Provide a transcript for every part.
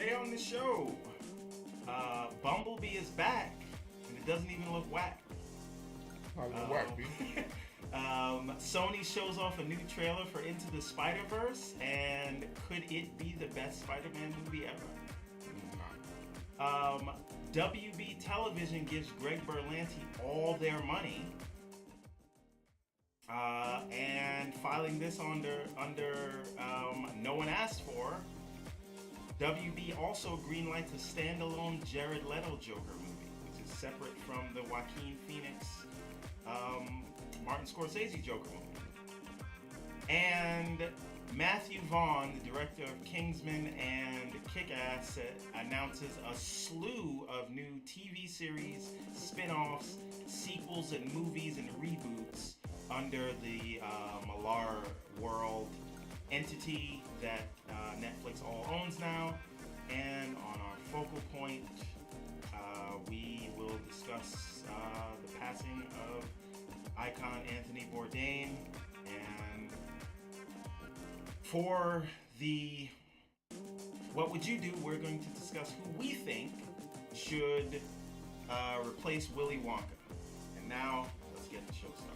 Today on the show, Bumblebee is back, and it doesn't even look whack. Sony shows off a new trailer for Into the Spiderverse, and could it be the best Spider-Man movie ever? WB Television gives Greg Berlanti all their money, and filing this under no one asked for. WB also greenlights a standalone Jared Leto Joker movie, which is separate from the Joaquin Phoenix, Martin Scorsese Joker movie. And Matthew Vaughn, the director of Kingsman and Kickass, announces a slew of new TV series, spin-offs, sequels, and movies and reboots under the Millar World entity that Netflix all owns now. And on our focal point, we will discuss the passing of icon Anthony Bourdain. And for the What Would You Do, we're going to discuss who we think should replace Willy Wonka. And now, let's get the show started.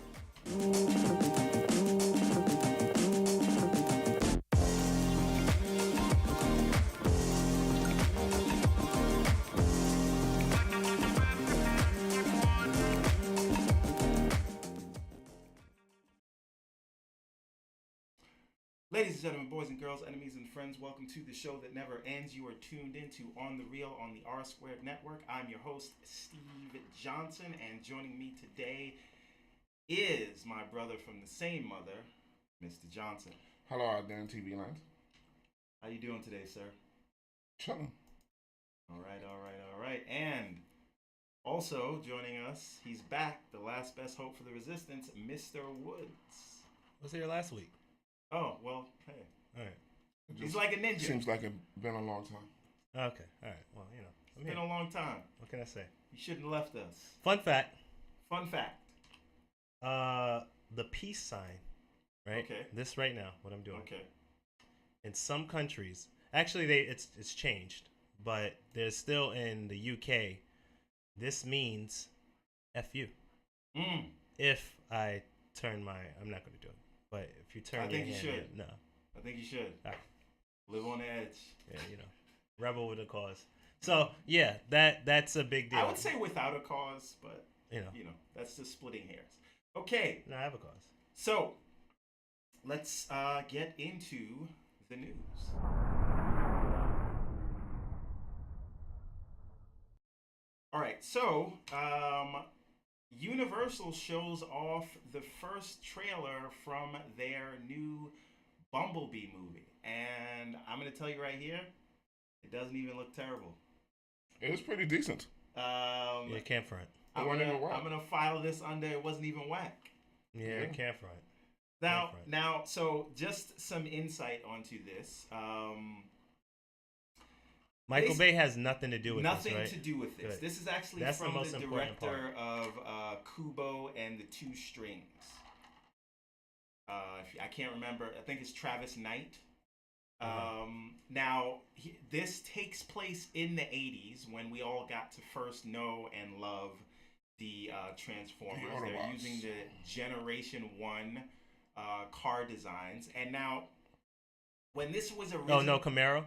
Ladies and gentlemen, boys and girls, enemies and friends, welcome to the show that never ends. You are tuned into On the Real on the R Squared Network. I'm your host, Steve Johnson, and joining me today is my brother from the same mother, Mr. Johnson. Hello out there in TV land. How you doing today, sir? Chilling. All right. And also joining us, he's back, the last best hope for the resistance, Mr. Woods. Was here last week? Oh, well, hey. All right. He's like a ninja. Seems like it's been a long time. Okay, all right. Well, it's been a long time. What can I say? You shouldn't have left us. Fun fact. The peace sign, right? Okay. This right now, what I'm doing. Okay. In some countries, actually, it's changed, but there's still in the UK. This means F you. If I turn I'm not going to do it. But if you turn I think you should. No. I think you should. Right. Live on the edge. Yeah, rebel with a cause. So, yeah, that's a big deal. I would say without a cause, but, that's just splitting hairs. Okay. No, I have a cause. So, let's get into the news. All right, so Universal shows off the first trailer from their new Bumblebee movie. And I'm going to tell you right here, it doesn't even look terrible. It was pretty decent. Yeah, can't front. I'm going to file this under it wasn't even whack. Yeah, can't front. Now, so just some insight onto this. Michael Bay has nothing to do with this, right? Nothing to do with this. Good. This is actually from the director of Kubo and the Two Strings. I can't remember. I think it's Travis Knight. Now, this takes place in the 80s when we all got to first know and love the Transformers. They're using the Generation 1 car designs. And now, when this was originally... Oh, no Camaro?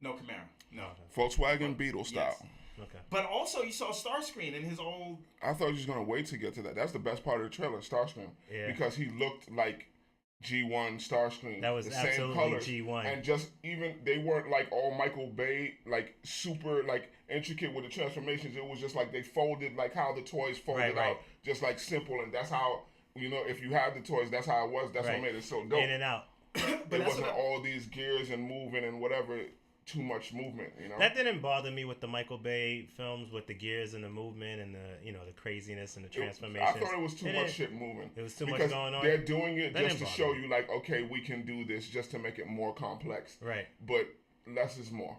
No Camaro. No. Volkswagen Beetle style. Yes. Okay. But also, you saw Starscream in his old... I thought you was going to wait to get to that. That's the best part of the trailer, Starscream. Yeah. Because he looked like G1 Starscream. That was the absolutely same colors. G1. And just even, they weren't like all Michael Bay, like super like intricate with the transformations. It was just like they folded like how the toys folded out. Just like simple. And that's how, if you have the toys, that's how it was. That's what made it so dope. In and out. But it wasn't all these gears and moving and whatever. Too much movement, That didn't bother me with the Michael Bay films with the gears and the movement and the craziness and the transformations. I thought it was too much shit moving. It was too much going on. They're doing it just to show you, like, okay, we can do this, just to make it more complex. Right. But less is more.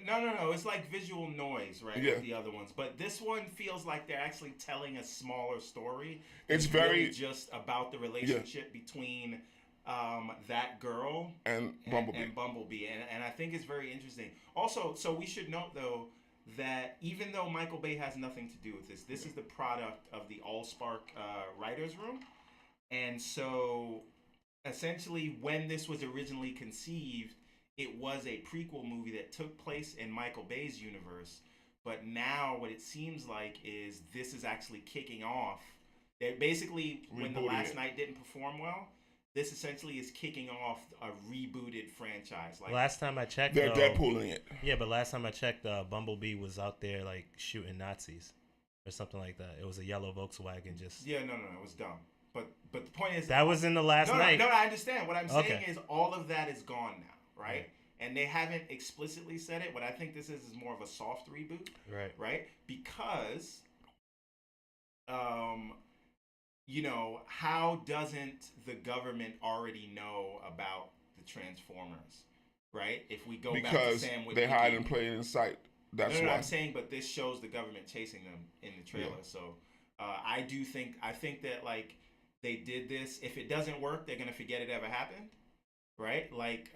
No. It's like visual noise, right? Yeah. With the other ones, but this one feels like they're actually telling a smaller story. It's very really just about the relationship between that girl and Bumblebee. And Bumblebee, and I think it's very interesting. Also, so we should note though that even though Michael Bay has nothing to do with this is the product of the AllSpark writers room, and so essentially when this was originally conceived, it was a prequel movie that took place in Michael Bay's universe. But now what it seems like is this is actually kicking off. That basically, when The Last Night didn't perform well, this essentially is kicking off a rebooted franchise. Like last time I checked, they're Deadpooling it. Yeah, but last time I checked, Bumblebee was out there like shooting Nazis or something like that. It was a yellow Volkswagen. Just no, it was dumb. But the point is that was in The Last Night. No, I understand. What I'm saying is all of that is gone now, right? Right. And they haven't explicitly said it. What I think this is more of a soft reboot, right? Because, how doesn't the government already know about the Transformers, right? If we go back to Sam Witwicky, they hide in plain sight. That's no, why I'm saying, but this shows the government chasing them in the trailer. Yeah. So I think that like they did this. If it doesn't work, they're gonna forget it ever happened, right? Like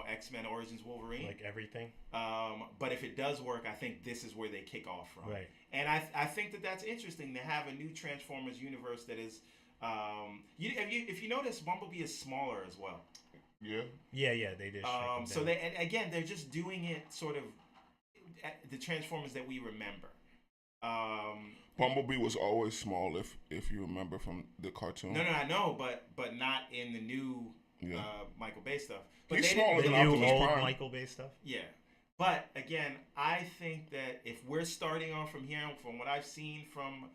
X-Men Origins Wolverine. Like everything. But if it does work, I think this is where they kick off from. Right. And I think that that's interesting to have a new Transformers universe that is, if you notice, Bumblebee is smaller as well. Yeah. Yeah, they did. So they're just doing it sort of the Transformers that we remember. Bumblebee was always small, if you remember from the cartoon. No, I know, but not in the new Michael Bay stuff. But he's smaller than the new Optimus old Prime. Michael Bay stuff. Yeah, but again, I think that if we're starting off from here, from what I've seen from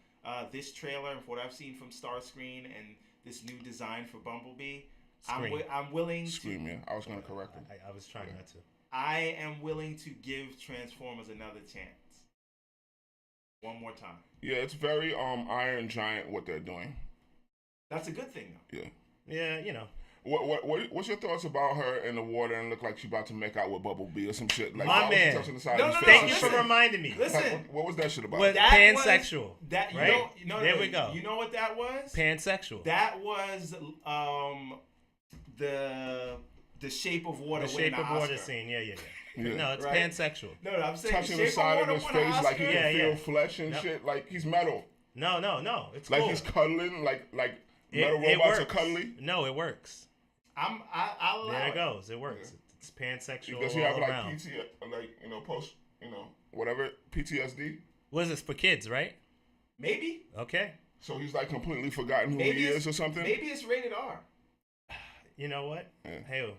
this trailer and what I've seen from Starscreen and this new design for Bumblebee, I'm willing Scream, yeah. I was going to correct him. I was trying not to. I am willing to give Transformers another chance. One more time. Yeah, it's very Iron Giant what they're doing. That's a good thing, though. Yeah, What's your thoughts about her in the water and look like she's about to make out with Bumblebee or some shit? Like, my man. Thank you for reminding me. Listen, what was that shit about? Pansexual. Right? There we go. You know what that was? Pansexual. That was the Shape of Water. The Shape of Water scene. Yeah. No, it's pansexual. No, I'm saying touching the side of his face like he can feel flesh and shit. Like he's metal. No. It's like cool. He's cuddling. Like metal robots are cuddly. No, it works. I'll allow there it goes. It works. Yeah. It's pansexual. Does he have like around. whatever PTSD? What is this for kids, right? Maybe. Okay. So he's like completely forgotten who he is or something. Maybe it's rated R. You know what? Yeah. Hey,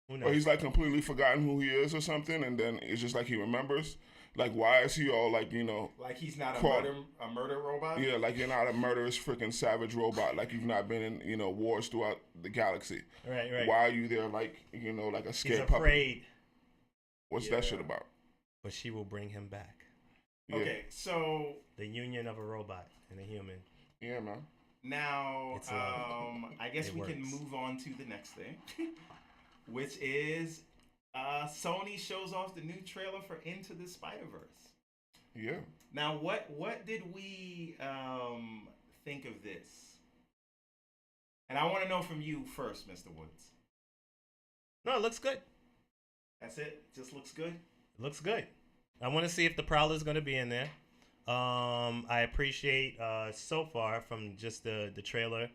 who knows? Or he's like completely forgotten who he is or something, and then it's just like he remembers. Like, why is he all like, like he's not a murder robot? Yeah, like you're not a murderous freaking savage robot. Like you've not been in, wars throughout the galaxy. Right. Why are you there like, like a scared puppy? He's afraid. Puppy? What's that shit about? But she will bring him back. Yeah. Okay, so... The union of a robot and a human. Yeah, man. Now, I guess we can move on to the next thing, which is... Sony shows off the new trailer for Into the Spiderverse. Yeah. Now, what did we think of this? And I want to know from you first, Mr. Woods. No, it looks good. That's it? Just looks good? It looks good. I want to see if the Prowler is going to be in there. I appreciate so far from just the trailer,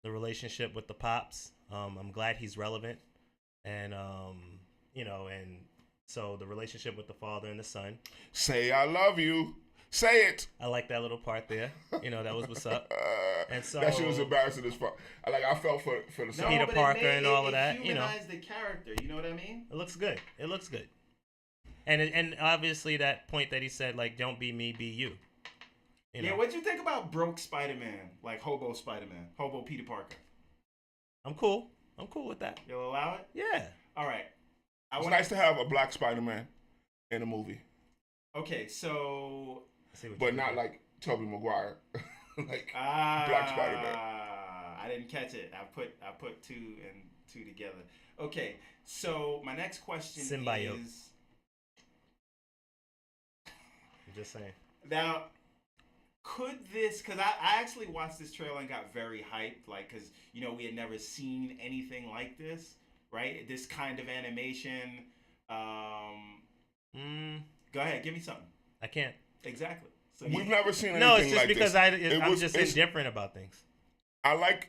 the relationship with the Pops. I'm glad he's relevant. And... and so the relationship with the father and the son. Say I love you. Say it. I like that little part there. That was what's up. And so that shit was embarrassing as fuck. I felt for the son. Peter Parker and all of that. It humanized the character. You know what I mean? It looks good. And obviously that point that he said, like, don't be me, be you. Yeah, what'd you think about broke Spider-Man? Like hobo Spider-Man, hobo Peter Parker. I'm cool with that. You'll allow it? Yeah. All right. It's nice to have a black Spider-Man in a movie. Okay, so... But not like Tobey Maguire. Black Spider-Man. I didn't catch it. I put two and two together. Okay, so my next question Symbiote. is... I'm just saying. Now, Could this, because I actually watched this trailer and got very hyped, like, because, we had never seen anything like this, right? This kind of animation. Go ahead, give me something. I can't. Exactly. So We've never seen anything No, it's just like because this. I'm just indifferent about things. I like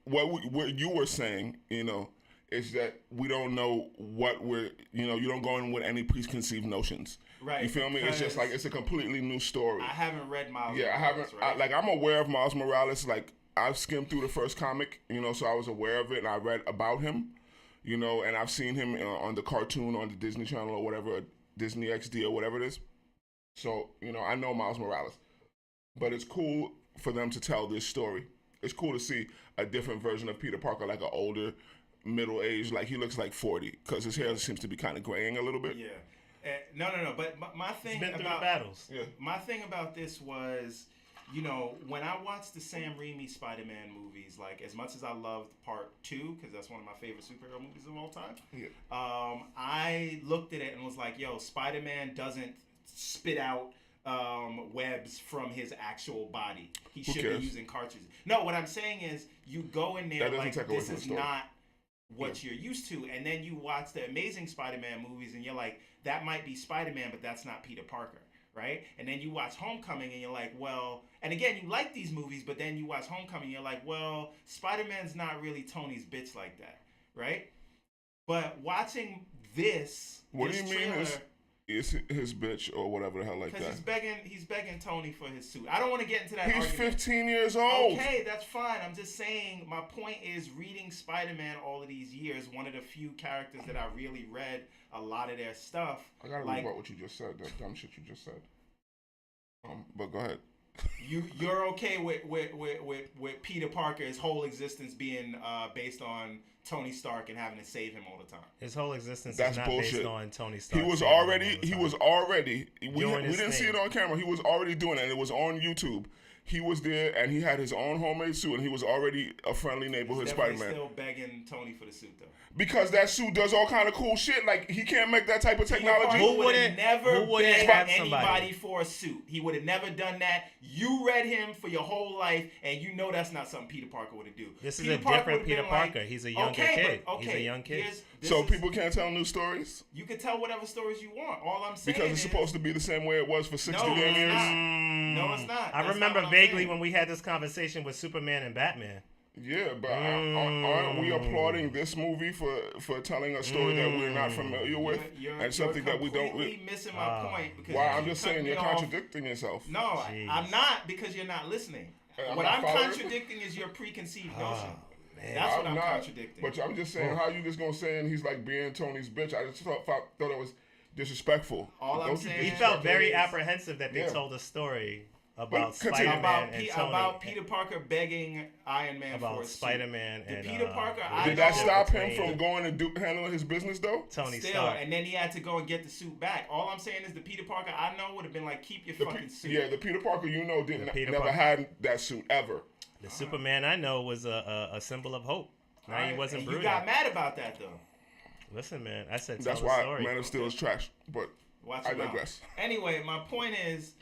what you were saying, is that we don't know what you don't go in with any preconceived notions. Right. You feel me? It's just like, it's a completely new story. I haven't read Miles Yeah, Morales, I haven't. right? I'm aware of Miles Morales. Like, I've skimmed through the first comic, so I was aware of it, and I read about him, and I've seen him on the cartoon on the Disney Channel or whatever, Disney XD or whatever it is. So, I know Miles Morales. But it's cool for them to tell this story. It's cool to see a different version of Peter Parker, like an older, middle-aged, like he looks like 40, because his hair seems to be kind of graying a little bit. Yeah. No. But my thing He's been through about the battles. Yeah. my thing about this was, when I watched the Sam Raimi Spider-Man movies, like, as much as I loved Part 2, because that's one of my favorite superhero movies of all time, I looked at it and was like, yo, Spider-Man doesn't spit out webs from his actual body. He should be using cartridges. No, what I'm saying is, you go in there like, this is not what you're used to, and then you watch the Amazing Spider-Man movies and you're like, that might be Spider-Man, but that's not Peter Parker, right? And then you watch Homecoming and you're like, well, and again, you like these movies, but then you watch Homecoming and you're like, well, Spider-Man's not really Tony's bitch like that, right? But watching this, What do you trailer, mean is his bitch or whatever the hell like that? Because he's begging Tony for his suit. I don't want to get into that He's argument. 15 years old. Okay, that's fine. I'm just saying, my point is, reading Spider-Man all of these years, one of the few characters that I really read a lot of their stuff. I gotta rebut what you just said, that dumb shit you just said. But go ahead. You're okay with Peter Parker, his whole existence being based on Tony Stark and having to save him all the time. His whole existence That's is not bullshit. based on Tony Stark. He was already we didn't see it on camera. He was already doing it, and it was on YouTube. He was there, and he had his own homemade suit, and he was already a friendly neighborhood Spider-Man. Still begging Tony for the suit, though. Because that suit does all kind of cool shit. Like, he can't make that type of technology. Who would have never begged have anybody for a suit? He would have never done that. You read him for your whole life, and you know that's not something Peter Parker would have do. This is a different Peter Parker. He's a younger kid. He's a young kid. So people can't tell new stories? You can tell whatever stories you want. All I'm saying because it's supposed to be the same way it was for 60 damn years? No, it's not. I remember vaguely when we had this conversation with Superman and Batman. Yeah, but aren't we applauding this movie for telling a story that we're not familiar with and something that we don't? You're missing my point. Because I'm just saying you're contradicting yourself. No, I'm not, because you're not listening. What I'm contradicting is your preconceived notion. That's what I'm contradicting. But I'm just saying, how you just gonna say he's like being Tony's bitch? I just thought it was disrespectful. All I'm saying, he felt very apprehensive that they told a story about Spider-Man and Tony. About Peter Parker begging Iron Man about for a Spider-Man suit. and Peter Parker. Did that stop him from going and handling his business though? Tony Still, Stark. and then he had to go and get the suit back. All I'm saying is the Peter Parker I know would have been like, keep your fucking suit. Yeah, the Peter Parker never had that suit ever. The Superman I know was a symbol of hope. Now he wasn't brooding. You got mad about that though. Listen, man, I said that's why Man of Steel is trash. But I digress. Anyway, my point is,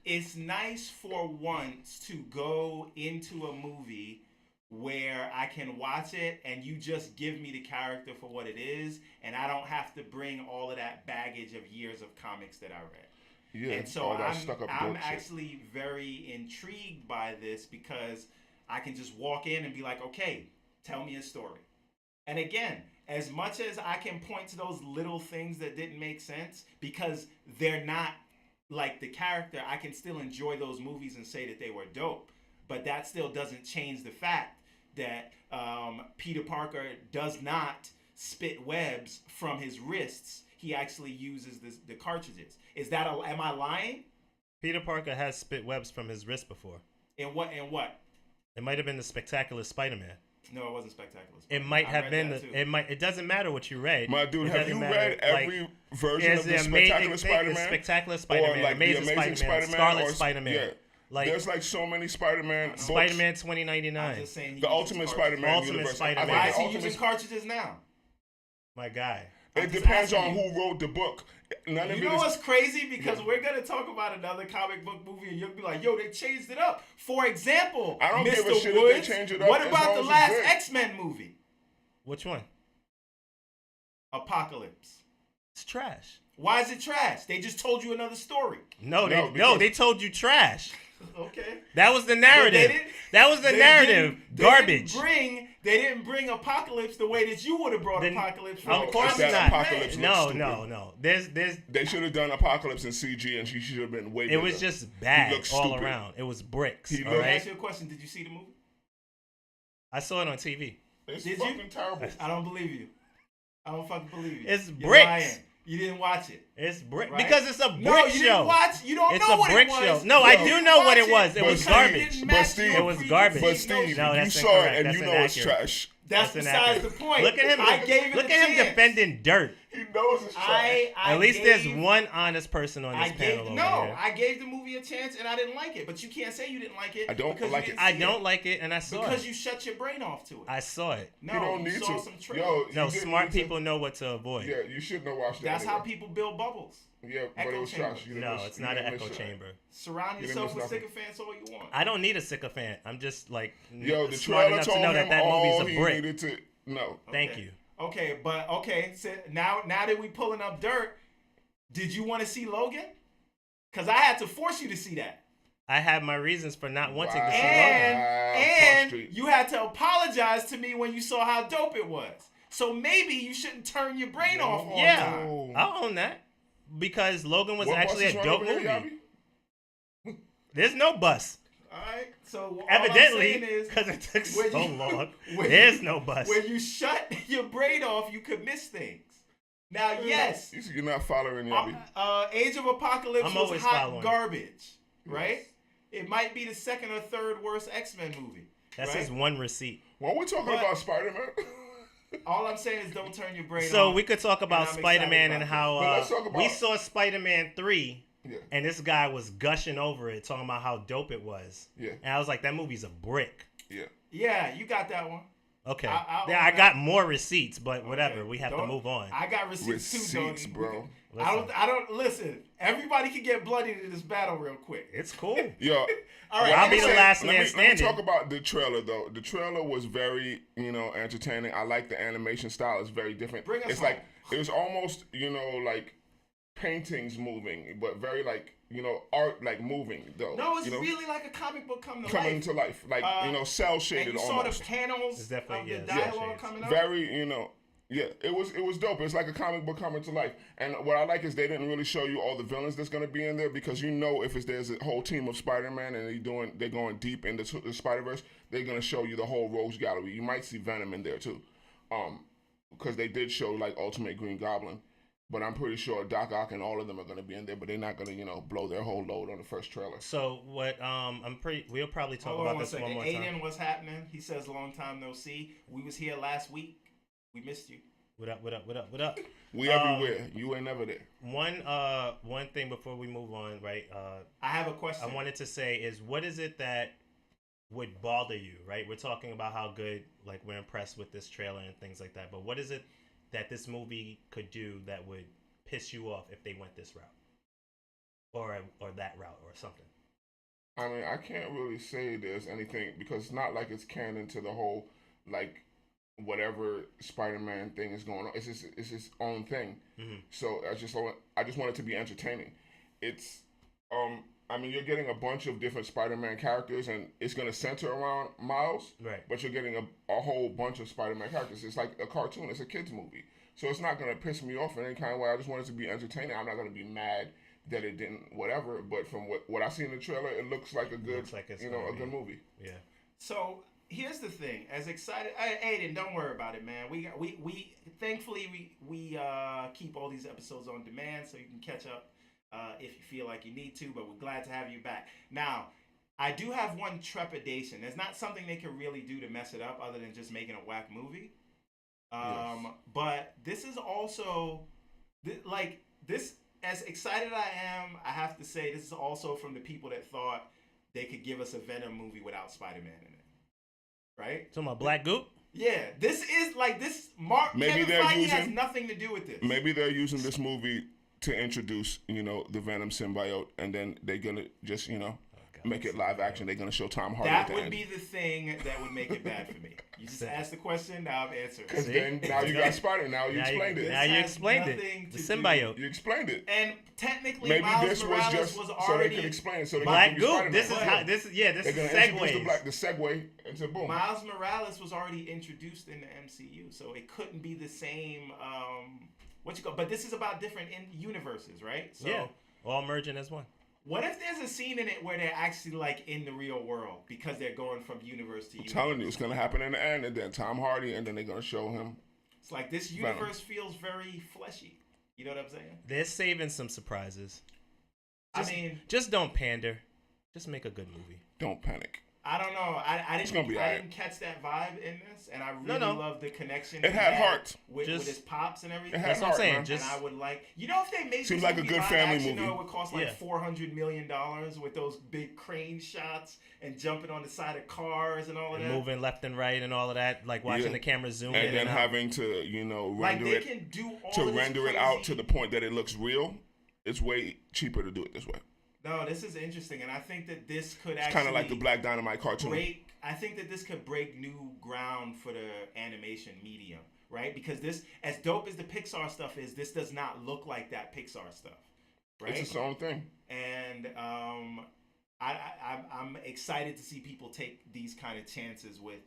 it's nice for once to go into a movie where I can watch it and you just give me the character for what it is, and I don't have to bring all of that baggage of years of comics that I read. Yeah, and so I'm actually very intrigued by this, because I can just walk in and be like, okay, tell me a story. And again, as much as I can point to those little things that didn't make sense, because they're not like the character, I can still enjoy those movies and say that they were dope. But that still doesn't change the fact that Peter Parker does not spit webs from his wrists. He actually uses the cartridges. Am I lying? Peter Parker has spit webs from his wrist before. In what? It might have been the Spectacular Spider-Man. No, it wasn't Spectacular. It might have been. It doesn't matter what you read. My dude, have you read every version of the Spectacular Spider-Man? Spectacular Spider-Man, or like Amazing Spider-Man, Scarlet Spider-Man. Yeah. Like, there's like so many Spider-Man books. Spider-Man 2099. The Ultimate Spider-Man universe. Why is he using cartridges now? My guy. It depends on who wrote the book. none of You it know is. what's crazy? Because we're gonna talk about another comic book movie, and you'll be like, "Yo, they changed it up." For example, I don't Mr. give a shit Woods. if they change it up. What as about long the as it's last good. X-Men movie, Which one? Apocalypse? It's trash. Why is it trash? They just told you another story. No, because- they told you trash. Okay. That was the narrative. didn't- That was the They narrative. didn't- Garbage. They didn't bring Apocalypse the way that you would have brought Then- Apocalypse. Of course that not. Apocalypse No, looks no, stupid. no. There's. They should have done Apocalypse in CG, and she should have been way It bigger. was just bad He looked all stupid. around. It was bricks. He All looked- Let me right. ask you a question. Did you see the movie? I saw it on TV. It's Did you? fucking terrible. I don't believe you. I don't fucking believe you. It's You're bricks. lying. You didn't watch it. It's brick Right? because it's a brick No, you show. didn't watch. You don't It's know a what brick it was. show. No, You I didn't do know what watch it was. It But was Steve- garbage. Didn't match Steve- your It was garbage. But preconceived Steve, notions. No, you that's saw incorrect. it, and That's you know it's inaccurate. trash. That's besides the point. Look at him. I gave it Look a at him chance. defending dirt. He knows it's trash. At least there's one honest person on I this panel gave over here. I gave the movie a chance and I didn't like it. But you can't say you didn't like it. I don't because like you it. didn't I see don't like it, and I saw because it. you shut your brain off to it. I saw it. No, you don't need saw to. some trailers. Yo, No, you didn't smart need to- people know what to avoid. Yeah, you shouldn't have watched that. That's anyway. how people build bubbles. Yeah, but Echo it was chamber. trash. You didn't No, miss- it's you not an didn't echo miss shit. chamber. Surround You didn't yourself miss with nothing. sycophants all you want. I don't need a sycophant. I'm just like Yo, the smart trailer enough to told know him that that all movie's a he brick. needed to. No. Thank Okay. you. Okay, but so now that we pulling up dirt, did you want to see Logan? Because I had to force you to see that. I had my reasons for not wanting to see Logan. And frustrated. you had to apologize to me when you saw how dope it was. So maybe you shouldn't turn your brain off all the Yeah, time. I'll own that because Logan was What actually bus a is dope running movie. over here, There's no bus. All right. So all Evidently, I'm saying is, because it took when so you- long. when There's you- no bus. when you shut your brain off, you could miss things. Now, yes, You're not following Yabby. Age of Apocalypse I'm was always hot following. garbage, right? It might be the second or third worst X-Men movie. That's right? his one receipt. When we're talking But- about Spider-Man, All I'm saying is don't turn your brain off. So we could talk about I'm excited Spider-Man about and this. how But let's talk we about- saw Spider-Man 3, yeah, and this guy was gushing over it, talking about how dope it was. yeah, And I was like, that movie's a brick. yeah. Yeah, you got that one. Okay. I'll Yeah, own I that. got more receipts, but whatever. Okay. We have to Don't- move on. I got receipts too, Receipts, Tony. bro. I don't listen. Everybody can get bloodied in this battle real quick. It's cool. Yo, All right, I'll be the last man let me standing. talk about the trailer though. The trailer was very, entertaining. I like the animation style. It's very different. Bring us It's home. like it was almost, like paintings moving, but very like, art like moving though. No, it's you know, really like a comic book coming to coming life. to life, like And cell you shaded saw almost. the panels It's definitely- of the yeah, dialogue shades. coming up. Very, yeah, it was dope. It's like a comic book coming to life. And what I like is they didn't really show you all the villains that's gonna be in there because if there's a whole team of Spider-Man and they're going deep into the Spiderverse, they're gonna show you the whole rogues gallery. You might see Venom in there too, because they did show like Ultimate Green Goblin. But I'm pretty sure Doc Ock and all of them are gonna be in there, but they're not gonna blow their whole load on the first trailer. So what? We'll probably talk Hold on about one this second. one more Aiden, time. what's happening? He says long time no see. We was here last week. We missed you. What up? What up? What up? What up? We everywhere. You ain't never there. One thing before we move on, right? I have a question. I wanted to say is what is it that would bother you, right? We're talking about how good, like we're impressed with this trailer and things like that. But what is it that this movie could do that would piss you off if they went this route, or that route, or something? I mean, I can't really say there's anything because it's not like it's canon to the whole like whatever Spider-Man thing is going on. It's its own thing. Mm-hmm. So I just want it to be entertaining. It's I mean, you're getting a bunch of different Spider-Man characters, and it's gonna center around Miles, Right. but you're getting a whole bunch of Spider-Man characters. It's like a cartoon. It's a kids movie. So it's not gonna piss me off in any kind of way. I just want it to be entertaining. I'm not gonna be mad that it didn't whatever. But from what I see in the trailer, it looks like a good, Looks like it's a gonna good be. movie. Yeah. So here's the thing. As excited, Aiden, don't worry about it, man. We thankfully we keep all these episodes on demand, so you can catch up if you feel like you need to. But we're glad to have you back. Now, I do have one trepidation. There's not something they can really do to mess it up, other than just making a whack movie. Yes. But this is also this. As excited I am, I have to say this is also from the people that thought they could give us a Venom movie without Spider-Man in it. Right? Talking about Black Goop? Yeah, this is like this. Maybe Kevin they're Feige has using- nothing to do with this. Maybe they're using this movie to introduce, the Venom symbiote, and then they're gonna just, make it live action. They're gonna show Tom Hardy. That would be the thing that would make it bad for me. You just asked the question, now I've answered. Because then now you got Spider. Now you explained it. Now you explained it. The symbiote. You explained it. And technically, maybe Miles this Morales was just was so already they could explain. So they Black could Goop. This is Spider-Man. this is They're gonna segues. the segue into boom. Miles Morales was already introduced in the MCU, so it couldn't be the same. But this is about different universes, right? So, yeah, all merging as one. What if there's a scene in it where they're actually like in the real world because they're going from universe to universe? I'm telling you, it's gonna happen in the end, and then Tom Hardy, and then they're gonna show him. It's like this universe feels very fleshy. You know what I'm saying? They're saving some surprises. Just don't pander. Just make a good movie. Don't panic. I don't know. I didn't catch that vibe in this, and I really love the connection. It had heart with his pops and everything. That's what I'm saying. And I would like, if they made seems this like a good family movie. It would cost like $400 million with those big crane shots and jumping on the side of cars and all of that, moving left and right and all of that, like watching the camera zoom in and then and having to render it can do all to render it out to the point that it looks real. It's way cheaper to do it this way. No, this is interesting, and I think that this could it's kind of like the Black Dynamite cartoon. I think that this could break new ground for the animation medium, right? Because this, as dope as the Pixar stuff is, this does not look like that Pixar stuff, right? It's its own thing. And I'm excited to see people take these kind of chances with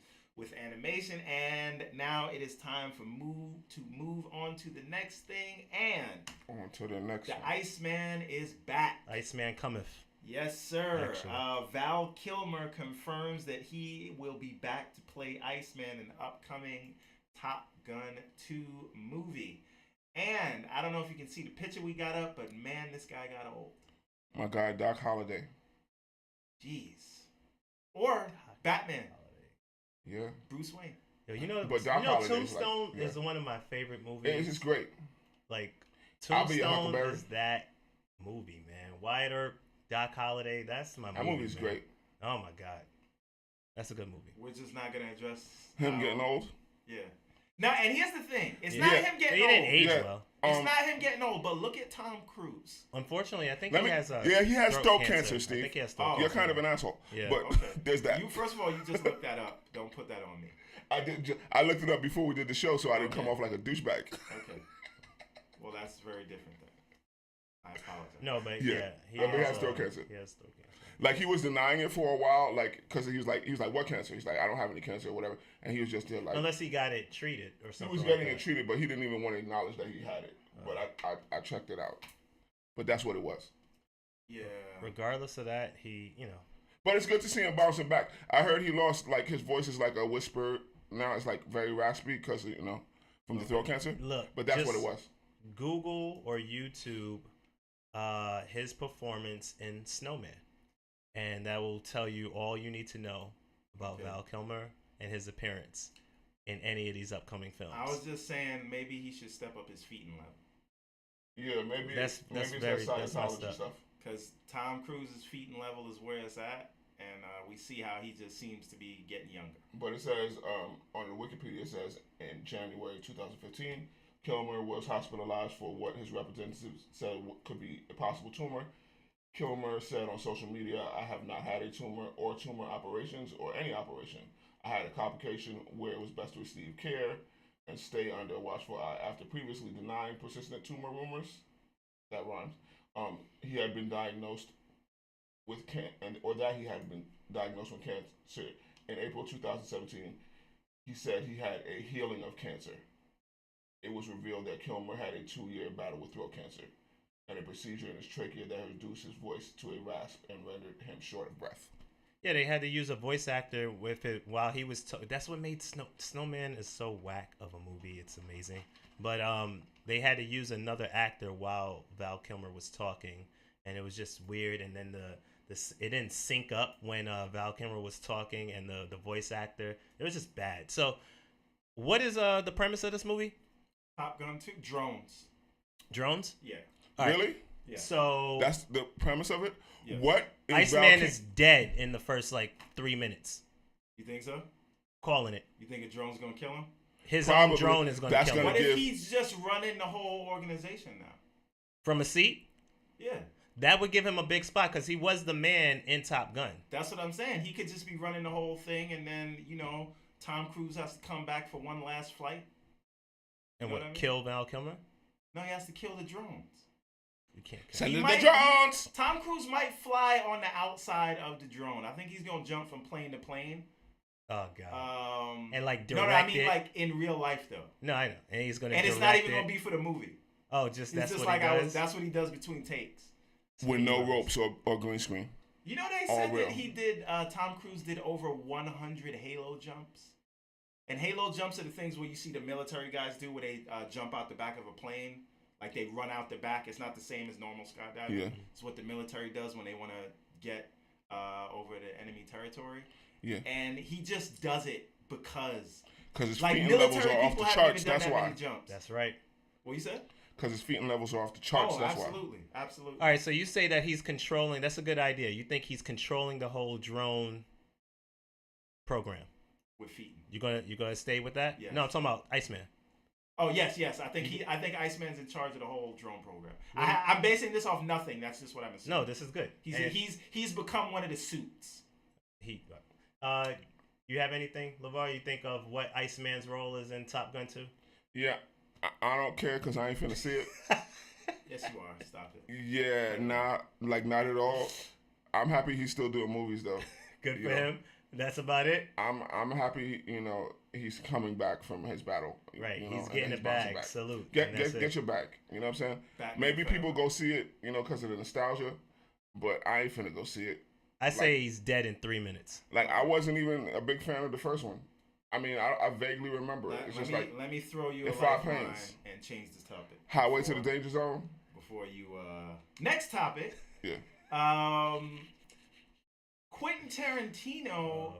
animation. And now it is time for move on to the next thing. And on to the next. The Iceman is back. Iceman cometh. Yes, sir. Val Kilmer confirms that he will be back to play Iceman in the upcoming Top Gun 2 movie. And I don't know if you can see the picture we got up, but man, this guy got old. My guy, Doc Holliday. Jeez. Or Batman. Yeah. Bruce Wayne. Yo, Tombstone is one of my favorite movies. It's great. Like, Tombstone is that movie, man. Wyatt Earp, Doc Holliday, that's my movie. That movie's great. Oh my God. That's a good movie. We're just not going to address him getting old. Yeah. Now, and here's the thing. It's not him getting old. He didn't age well. It's not him getting old, but look at Tom Cruise. Unfortunately, I think he has he has throat cancer, Steve. I think he has throat cancer. You're kind of an asshole. Yeah. But there's that. First of all, you just looked that up. Don't put that on me. I looked it up before we did the show, so I didn't come off like a douchebag. Okay. Well, that's very different then. I apologize. No, but he has throat cancer. He has throat cancer. Like, he was denying it for a while, like, because he was like, what cancer? He's like, I don't have any cancer or whatever. And he was just there, like, unless he got it treated or something. He was getting it treated, but he didn't even want to acknowledge that he had it. But I checked it out. But that's what it was. Yeah. Regardless of that, But it's good to see him bouncing back. I heard he lost, like, his voice is like a whisper. Now it's like very raspy because, from the throat cancer. Look. But that's what it was. Google or YouTube his performance in Snowman. And that will tell you all you need to know about Val Kilmer and his appearance in any of these upcoming films. I was just saying maybe he should step up his feeding level. Yeah, maybe that's Scientology stuff. Because Tom Cruise's feeding level is where it's at, and we see how he just seems to be getting younger. But it says on the Wikipedia, it says in January 2015, Kilmer was hospitalized for what his representatives said could be a possible tumor. Kilmer said on social media, I have not had a tumor or tumor operations or any operation. I had a complication where it was best to receive care and stay under a watchful eye. After previously denying persistent tumor rumors, that rhymes, he had been diagnosed with he had been diagnosed with cancer in April 2017. He said he had a healing of cancer. It was revealed that Kilmer had a 2-year battle with throat cancer and a procedure in his trachea that reduced his voice to a rasp and rendered him short of breath. Yeah, they had to use a voice actor with it while he was. That's what made Snowman is so whack of a movie. It's amazing, but they had to use another actor while Val Kilmer was talking, and it was just weird. And then it didn't sync up when Val Kilmer was talking and the voice actor. It was just bad. So, what is the premise of this movie? Top Gun 2 drones. Drones? Yeah. Right. Really? Yeah. So that's the premise of it. Yes. What? Iceman is dead in the first 3 minutes. You think so? Calling it. You think a drone's gonna kill him? His own drone is gonna kill him. What if he's just running the whole organization now? from a seat. Yeah. That would give him a big spot because he was the man in Top Gun. That's what I'm saying. He could just be running the whole thing, and then Tom Cruise has to come back for one last flight. And what? Kill Val Kilmer? No, he has to kill the drones. You can't kill. Send the drones. Tom Cruise might fly on the outside of the drone. I think he's gonna jump from plane to plane. Oh god. And like direct. No, I mean like in real life though. No, I know. And he's gonna. And it's not even gonna be for the movie. Oh, just that's just what he does. That's what he does between takes. With no ropes or green screen. You know they said that he did. Tom Cruise did over 100 Halo jumps. And Halo jumps are the things where you see the military guys do, where they jump out the back of a plane, like they run out the back. It's not the same as normal skydiving. Yeah. It's what the military does when they want to get over the enemy territory. Yeah. And he just does it because his feet and levels are off the charts. That's why. That's right. What you said? Because his feet and levels are off the charts. Oh, that's absolutely, why. Absolutely. All right, so you say that he's controlling. That's a good idea. You think he's controlling the whole drone program with feet? You gonna stay with that? Yeah. No, I'm talking about Iceman. Oh yes. I think Iceman's in charge of the whole drone program. Really? I'm basing this off nothing. That's just what I'm assuming. No, this is good. He's become one of the suits. You have anything, LeVar? You think of what Iceman's role is in Top Gun 2? Yeah. I don't care because I ain't finna see it. Yes, you are. Stop it. Yeah, not at all. I'm happy he's still doing movies though. Good for him. That's about it. I'm happy. He's coming back from his battle. Right. He's getting it back. Salute. Get your back. You know what I'm saying? Maybe people go see it. Because of the nostalgia, but I ain't finna go see it. I say he's dead in 3 minutes. Like I wasn't even a big fan of the first one. I mean, I vaguely remember it. It's let me throw you a lifeline and change this topic. Highway to the Danger Zone. Before you, next topic. Yeah. Quentin Tarantino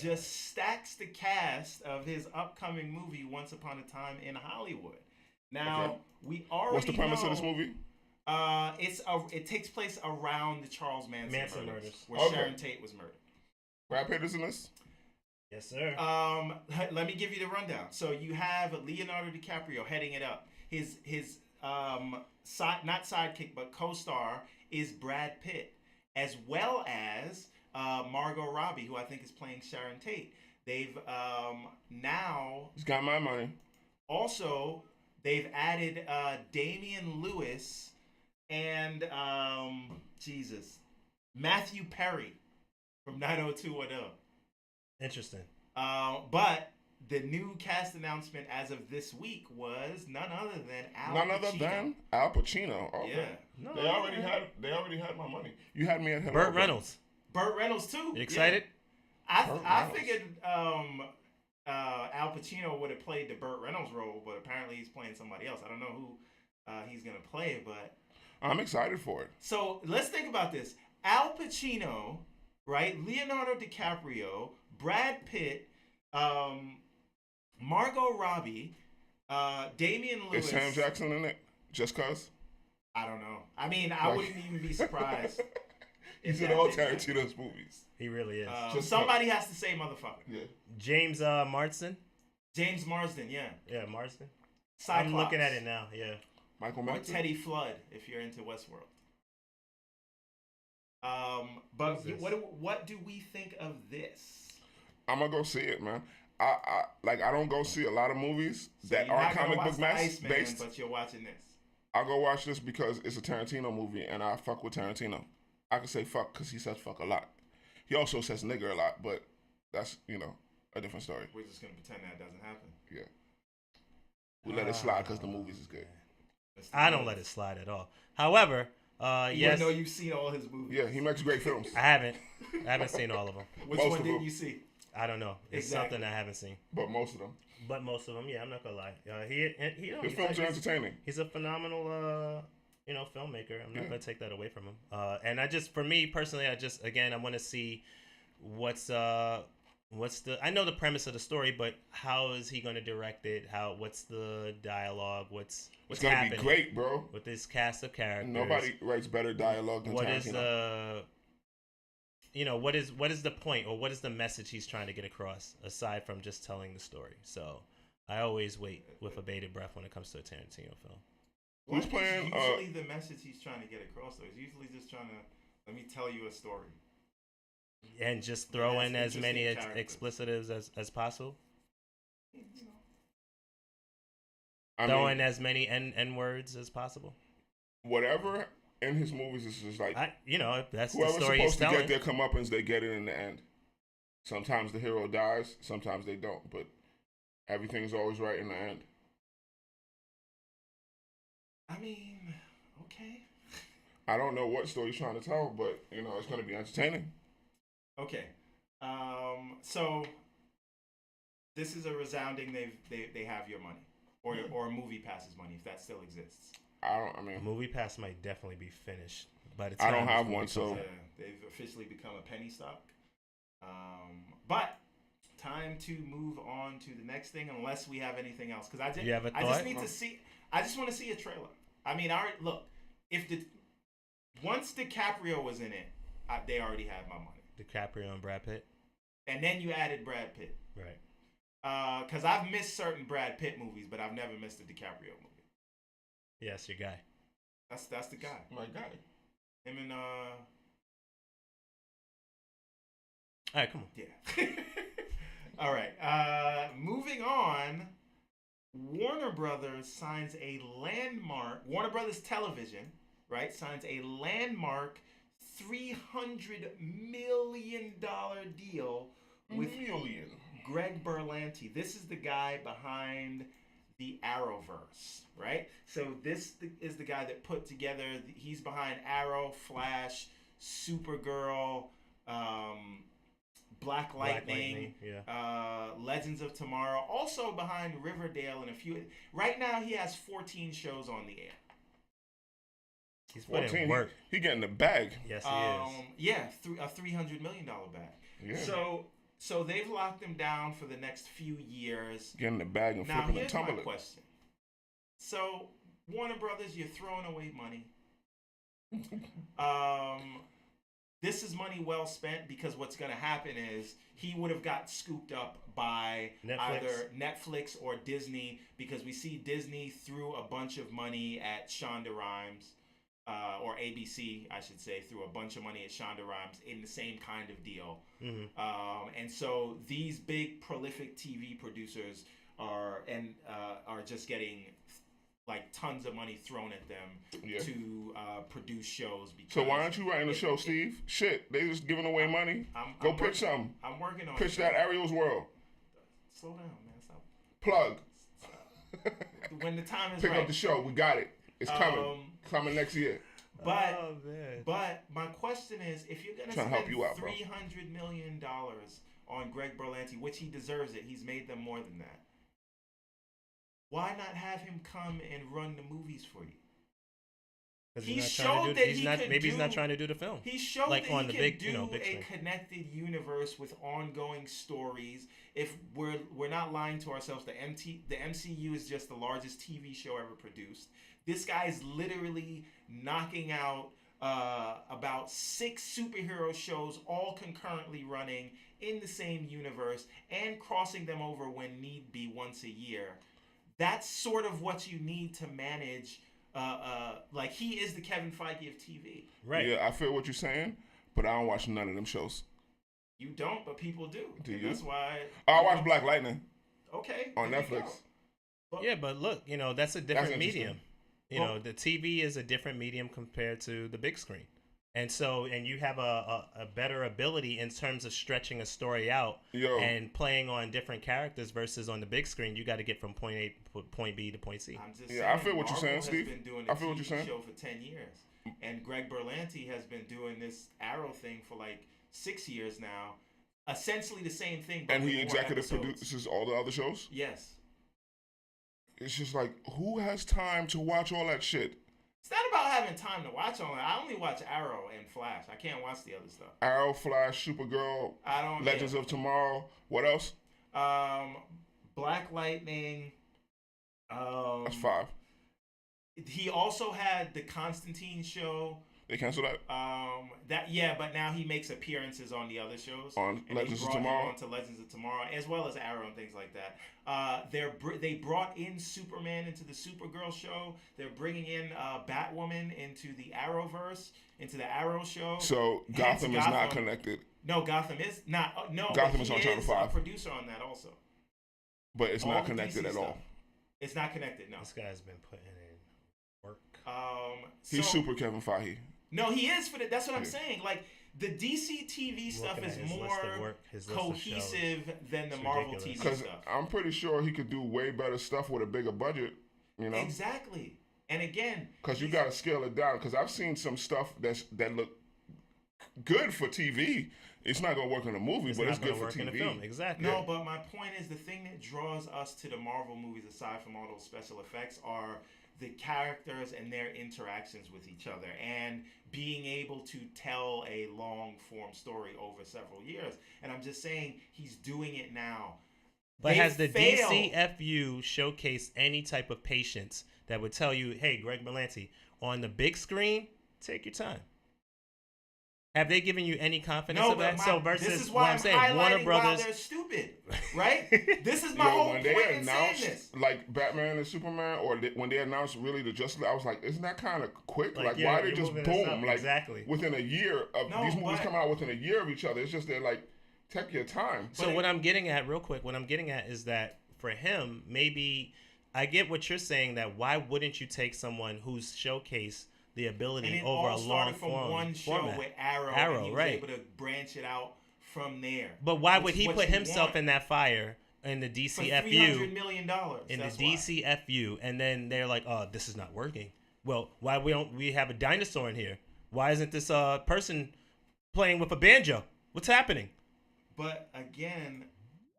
just stacks the cast of his upcoming movie Once Upon a Time in Hollywood. Now we already. What's the premise of this movie? It takes place around the Charles Manson murders, where Sharon Tate was murdered. Brad Pitt is in this. Yes, sir. Let me give you the rundown. So you have Leonardo DiCaprio heading it up. His not sidekick but co-star is Brad Pitt, as well as Margot Robbie, who I think is playing Sharon Tate. They've now. He's got my money. Also, they've added Damian Lewis and Matthew Perry from 90210. Interesting. But the new cast announcement as of this week was none other than Al Pacino. Okay. Yeah. No, they already had my money. You had me at hello. Burt Reynolds. Burt Reynolds too. You excited? Yeah. I figured Al Pacino would have played the Burt Reynolds role, but apparently he's playing somebody else. I don't know who he's gonna play, but I'm excited for it. So let's think about this: Al Pacino, right? Leonardo DiCaprio, Brad Pitt, Margot Robbie, Damian Lewis. Is Sam Jackson in it? Just cause? I don't know. I mean, I wouldn't even be surprised. He's in all Tarantino's movies. He really is. Somebody has to say motherfucker. Yeah. James Marsden. James Marsden, yeah. Yeah, Marsden. Cyclops. I'm looking at it now, yeah. Michael Or Teddy Flood, if you're into Westworld. But what do we think of this? I'm gonna go see it, man. I don't go see a lot of movies that are comic book based. But you're watching this. I'll go watch this because it's a Tarantino movie, and I fuck with Tarantino. I can say fuck because he says fuck a lot. He also says nigger a lot, but that's a different story. We're just gonna pretend that doesn't happen. Yeah. We let it slide because the movies is good. I don't let it slide at all. However, yes. You know you've seen all his movies. Yeah, he makes great films. I haven't seen all of them. Which one did you see? I don't know. It's something I haven't seen. But most of them. Yeah, I'm not gonna lie. His films are entertaining. He's a phenomenal, filmmaker. I'm not gonna take that away from him. And for me personally, I want to see what's the. I know the premise of the story, but how is he going to direct it? What's the dialogue? What's gonna happening be great, bro. With this cast of characters? Nobody writes better dialogue than Tarantino. What is the point, or what is the message he's trying to get across aside from just telling the story? So I always wait with a bated breath when it comes to a Tarantino film. Who's playing? Usually the message he's trying to get across, though, is usually just trying to let me tell you a story. And just throw in as many explicitives as possible. Throw in as many N words as possible. Whatever in his movies is just like, that's whoever's the story he's supposed to telling. get their comeuppance, they get it in the end. Sometimes the hero dies, sometimes they don't, but everything's always right in the end. I mean, okay. I don't know what story he's trying to tell, but it's going to be entertaining. Okay, so this is a resounding they have your money, or Movie Pass's money if that still exists. Movie Pass might definitely be finished, but I don't have one, so they've officially become a penny stock. But time to move on to the next thing, unless we have anything else. Because I just want to see a trailer. I mean, look, once DiCaprio was in it, they already had my money. DiCaprio and Brad Pitt. And then you added Brad Pitt. Right. Because I've missed certain Brad Pitt movies, but I've never missed a DiCaprio movie. Yes, your guy. That's the guy. My guy. Him and All right, come on. Yeah. All right. Moving on. Warner Brothers signs a landmark. Warner Brothers Television, right, signs a landmark $300 million deal with Greg Berlanti. This is the guy behind the Arrowverse, right? So this is the guy that put together. He's behind Arrow, Flash, Supergirl, Black Lightning, Legends of Tomorrow. Also behind Riverdale and a few. Right now he has 14 shows on the air. He's putting work. He getting the bag. Yes, he is. Yeah, a $300 million bag. Yeah. So they've locked him down for the next few years. Getting the bag and flipping and tumbling. Now here's my question. So Warner Brothers, you're throwing away money. This is money well spent, because what's going to happen is he would have got scooped up by either Netflix or Disney, because we see Disney threw a bunch of money at Shonda Rhimes, or ABC, I should say, threw a bunch of money at Shonda Rhimes in the same kind of deal. Mm-hmm. And so these big prolific TV producers are just getting like tons of money thrown at them to produce shows. So why aren't you writing a show, Steve? Shit, they just giving away money. Go pitch something. I'm working on pitch that Ariel's World. Slow down, man. Stop. Plug. When the time is Pick right. up the show. We got it. It's coming. Coming next year. But my question is, if you're gonna spend $300 million on Greg Berlanti, which he deserves it, he's made them more than that. Why not have him come and run the movies for you? He's not trying to do the film. He showed like that he can do a connected universe with ongoing stories. If we're not lying to ourselves, the MCU is just the largest TV show ever produced. This guy's literally knocking out about 6 superhero shows, all concurrently running in the same universe and crossing them over when need be once a year. That's sort of what you need to manage. Like, he is the Kevin Feige of TV. Right. Yeah, I feel what you're saying, but I don't watch none of them shows. You don't, but people do. Do you? That's why. I watch Black Lightning. Okay. On Netflix. But look, that's a different medium. The TV is a different medium compared to the big screen. And you have a better ability in terms of stretching a story out and playing on different characters versus on the big screen. You got to get from point B to point C. I'm just saying, I feel what you're saying, Steve. Been doing I feel what you're saying. Show for 10 years, and Greg Berlanti has been doing this Arrow thing for like 6 years now. Essentially the same thing. But and he executive produces all the other shows. Yes. It's just like, who has time to watch all that shit? It's not about having time to watch all that. I only watch Arrow and Flash. I can't watch the other stuff. Arrow, Flash, Supergirl, Legends of Tomorrow. What else? Black Lightning. That's 5. He also had the Constantine show. They canceled that? But now he makes appearances on the other shows. On Legends of Tomorrow? On to Legends of Tomorrow, as well as Arrow and things like that. They brought in Superman into the Supergirl show. They're bringing in Batwoman into the Arrowverse, into the Arrow show. So Gotham is not connected. No, Gotham is not. No, Gotham is on Channel 5. A producer on that also. But it's not connected at all. It's not connected, no. This guy's been putting in work. He's super Kevin Feige. No, he is for the. That's what I'm saying. Like the DC TV stuff is more cohesive than the Marvel TV stuff. I'm pretty sure he could do way better stuff with a bigger budget. You know exactly. And again, because you got to scale it down. Because I've seen some stuff that look good for TV. It's not gonna work in a movie, but it's good for TV. In a film. Exactly. No, but my point is the thing that draws us to the Marvel movies, aside from all those special effects, are the characters and their interactions with each other and being able to tell a long form story over several years. And I'm just saying he's doing it now. But has the DCFU showcased any type of patience that would tell you, hey, Greg Berlanti, on the big screen, take your time? Have they given you any confidence of that? This is why I'm saying Warner Brothers, they're stupid, right? This is my whole point in saying this. Like Batman and Superman, or when they announced really the Justice League, I was like, isn't that kind of quick? Like why they just boom? Like within a year of these movies come out within a year of each other. It's just they're like, take your time. So what I'm getting at, real quick, is that for him, maybe I get what you're saying. That why wouldn't you take someone who's showcased the ability over a long form one show format with Arrow, and he was able to branch it out from there. But why would he put himself in that fire in the DCFU? For $300 million. In the DCFU, and then they're like, "Oh, this is not working." Well, why we have a dinosaur in here? Why isn't this person playing with a banjo? What's happening? But again,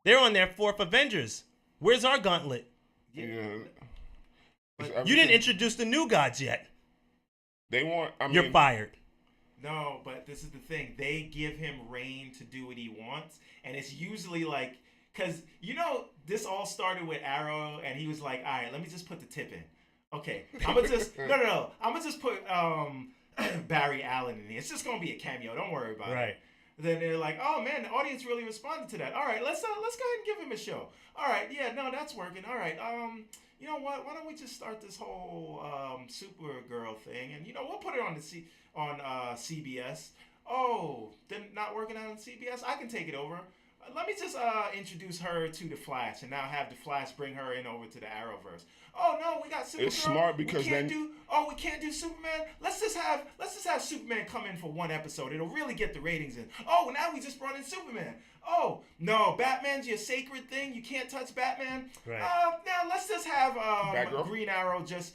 they're on their fourth Avengers. Where's our gauntlet? Yeah. You didn't introduce the new gods yet. You're fired. No, but this is the thing. They give him reign to do what he wants. And it's usually like, because, this all started with Arrow, and he was like, all right, let me just put the tip in. Okay, I'm going to just, no. I'm going to just put Barry Allen in here. It's just going to be a cameo. Don't worry about it. Then they're like, oh, man, the audience really responded to that. All right, let's go ahead and give him a show. All right, yeah, no, that's working. All right, you know what? Why don't we just start this whole Supergirl thing, and we'll put it on CBS. Oh, they're not working out on CBS. I can take it over. Let me just introduce her to the Flash, and now have the Flash bring her in over to the Arrowverse. Oh no, we got Supergirl. It's smart because we can't do Superman. Let's just have Superman come in for one episode. It'll really get the ratings in. Oh, now we just brought in Superman. Oh no, Batman's your sacred thing. You can't touch Batman. Right. Now let's just have Green Arrow just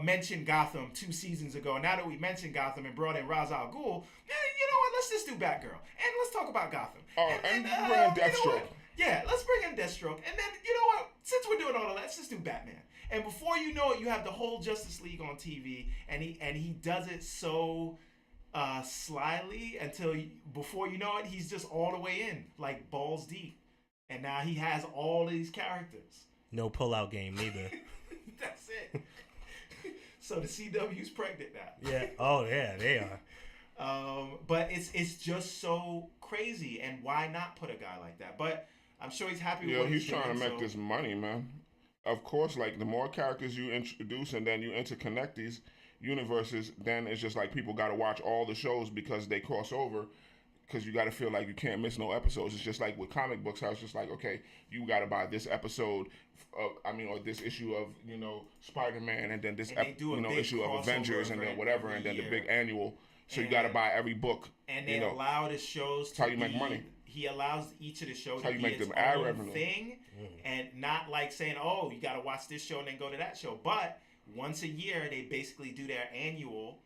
mention Gotham 2 seasons ago. Now that we mentioned Gotham and brought in Ra's al Ghul, you know what? Let's just do Batgirl and let's talk about Gotham. And bring in Deathstroke. Yeah, let's bring in Deathstroke. And then, you know what? Since we're doing all of that, let's just do Batman. And before you know it, you have the whole Justice League on TV, and he does it so slyly until before you know it, he's just all the way in, like balls deep. And now he has all these characters. No pullout game neither. That's it. So the CW's pregnant now. Yeah. Oh yeah, they are. But it's just so crazy, and why not put a guy like that? But I'm sure he's happy with what he's doing. He's trying to make this money, man. Of course, like the more characters you introduce and then you interconnect these universes, then it's just like people got to watch all the shows because they cross over. Because you got to feel like you can't miss no episodes. It's just like with comic books, how it's just like, okay, you got to buy this episode or this issue of Spider-Man, and then this issue of Avengers, and then whatever, and then the big annual. So you got to buy every book. And they allow the shows to how you make money. He allows each of the shows to be its own thing, and not like saying, oh, you got to watch this show and then go to that show. But once a year, they basically do their annual,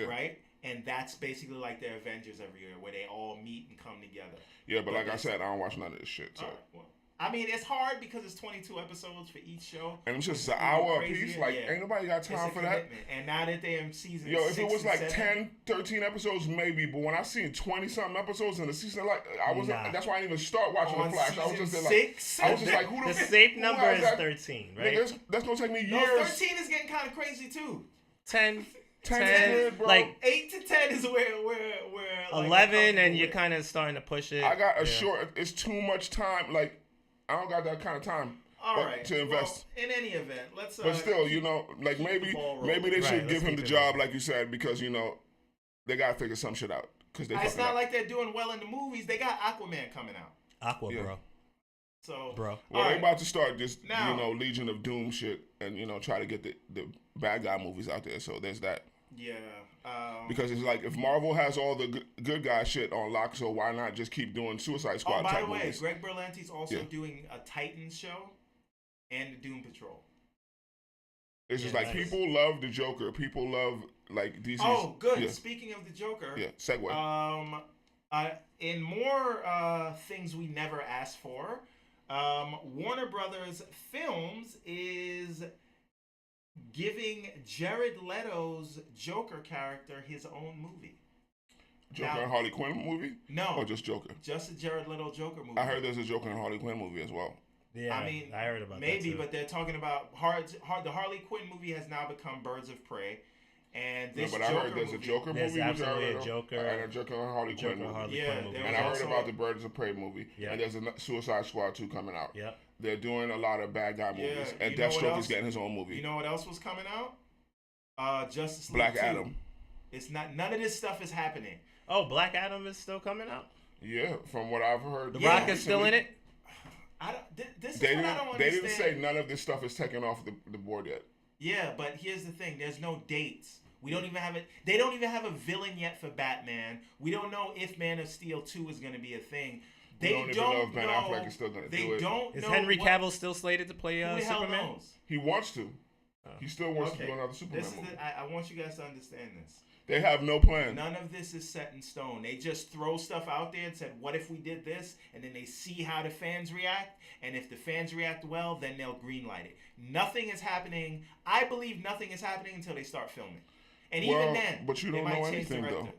right? And that's basically like their Avengers every year, where they all meet and come together. Yeah, but like I said, I don't watch none of this shit. So. I mean, it's hard because it's 22 episodes for each show. And it's just an hour a piece. Like, ain't nobody got time for that. And now that they're in season 6 if it was like 10, 13 episodes, maybe. But when I seen 20-something episodes in the season, that's why I didn't even start watching The Flash. I was just like, who the safe number is 13, right? Nigga, that's going to take me years. No, 13 is getting kind of crazy, too. 10, 10, bro. like 8 to 10 is where like, 11, and you're with. kind of starting to push it. I got a short. It's too much time. Like I don't got that kind of time. All right. To invest. Well, in any event, let's. But still, you know, like maybe they should give him the job, like you said, because you know they gotta figure some shit out. Because it's not like they're doing well in the movies. They got Aquaman coming out. Bro. So, bro. Well, they're about to start just Legion of Doom shit, and you know try to get the bad guy movies out there. So there's that. Yeah. Because it's like if Marvel has all the good guy shit on lock, so why not just keep doing Suicide Squad by type the way, movies? Greg Berlanti's also doing a Titans show and the Doom Patrol. It's just like people love the Joker. People love like DC. Oh, good. Yeah. Speaking of the Joker. Yeah, segue. In more things we never asked for, Warner Brothers Films is giving Jared Leto's Joker character his own movie. Joker and Harley Quinn movie? No. Or just Joker? Just a Jared Leto Joker movie. I heard there's a Joker and Harley Quinn movie as well. Yeah, I mean, I heard about that maybe, too. but they're talking about the Harley Quinn movie has now become Birds of Prey. And this but I heard there's a Joker movie. There's absolutely a Joker. And a Joker and Harley Quinn movie. Quinn movie. And I heard about the Birds of Prey movie. Yeah. And there's a Suicide Squad 2 coming out. Yeah. They're doing a lot of bad guy movies. And Deathstroke is getting his own movie. You know what else was coming out? Justice League Black 2. Adam. It's not. None of this stuff is happening. Oh, Black Adam is still coming out? Yeah, from what I've heard. The Rock is still in it? This is what I don't understand. They didn't say none of this stuff is taken off the board yet. Yeah, but here's the thing. There's no dates. We don't even have it. They don't even have a villain yet for Batman. We don't know if Man of Steel 2 is going to be a thing. They don't even know if Ben Affleck is still going to do it. Is Henry Cavill still slated to play who the hell Superman? knows? He wants to. He still wants to do another Superman movie. I want you guys to understand this. They have no plan. None of this is set in stone. They just throw stuff out there and said, what if we did this? And then they see how the fans react. And if the fans react well, then they'll greenlight it. Nothing is happening. I believe nothing is happening until they start filming. And even then, but you don't know anything, directors.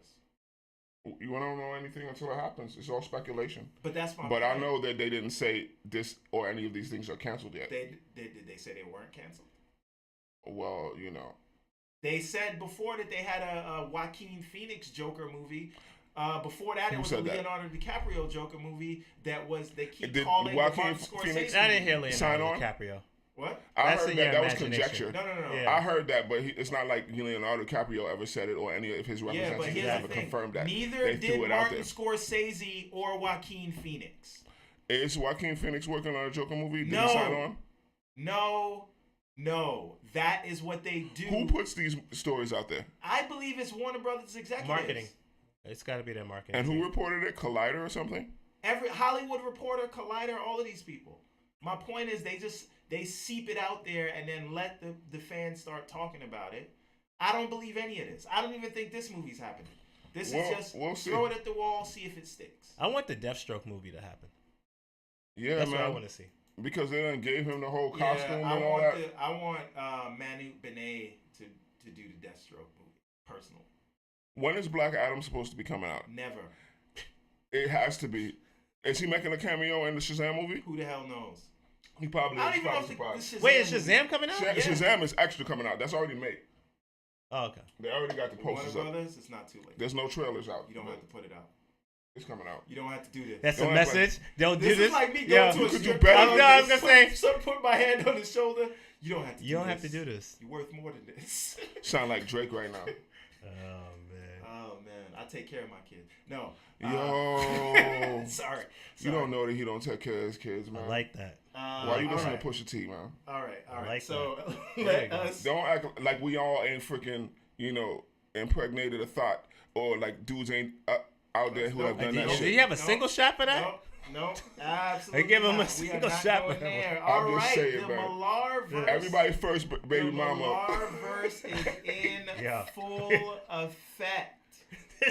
though. You don't know anything until it happens. It's all speculation. But that's my But point. I know that they didn't say this or any of these things are canceled yet. Did they say they weren't canceled? Well, you know. They said before that they had a Joaquin Phoenix Joker movie. Before that, it was a Leonardo DiCaprio Joker movie that was, they keep calling Joaquin Phoenix. I didn't hear Leonardo DiCaprio. What? I heard that was conjecture. No. Yeah. I heard that, but it's not like Leonardo DiCaprio ever said it or any of his representatives ever confirmed that. Neither did Martin Scorsese or Joaquin Phoenix. Is Joaquin Phoenix working on a Joker movie? Did he sign on? No. That is what they do. Who puts these stories out there? I believe it's Warner Brothers executives. Marketing. It's got to be their marketing. And who reported it? Collider or something? Every Hollywood Reporter, Collider, all of these people. My point is they seep it out there and then let the fans start talking about it. I don't believe any of this. I don't even think this movie's happening. This is just throw it at the wall, see if it sticks. I want the Deathstroke movie to happen. Yeah, that's man. what I want to see. Because they done gave him the whole costume and all that. I want Manu Benet to do the Deathstroke movie, personally. When is Black Adam supposed to be coming out? Never. It has to be. Is he making a cameo in the Shazam movie? Who the hell knows? He probably I don't is. even know if the Wait, is Shazam coming out? Shazam is extra coming out. That's already made. Oh, okay. They already got the posters up. It's not too late. There's no trailers out. You don't have to put it out. It's coming out. You don't have to do this. That's a message. Don't do this. This is like me going to a strip club. I was gonna say. Someone put my hand on his shoulder. You don't have to. You don't have to do this. You're worth more than this. Sound like Drake right now. Oh man, I take care of my kids. No. Yo. Sorry. You don't know that he don't take care of his kids, man. I like that. Why you listen to Pusha T, man? All right. Like so let us. Don't act like we all ain't freaking, impregnated a thought or like dudes ain't out there who have done that shit. Did you have a single shot for that? No, absolutely. They give him a not. single shot for that. I'm just saying, the man. Malarverse. Everybody's first baby mama. Malarverse is in full effect.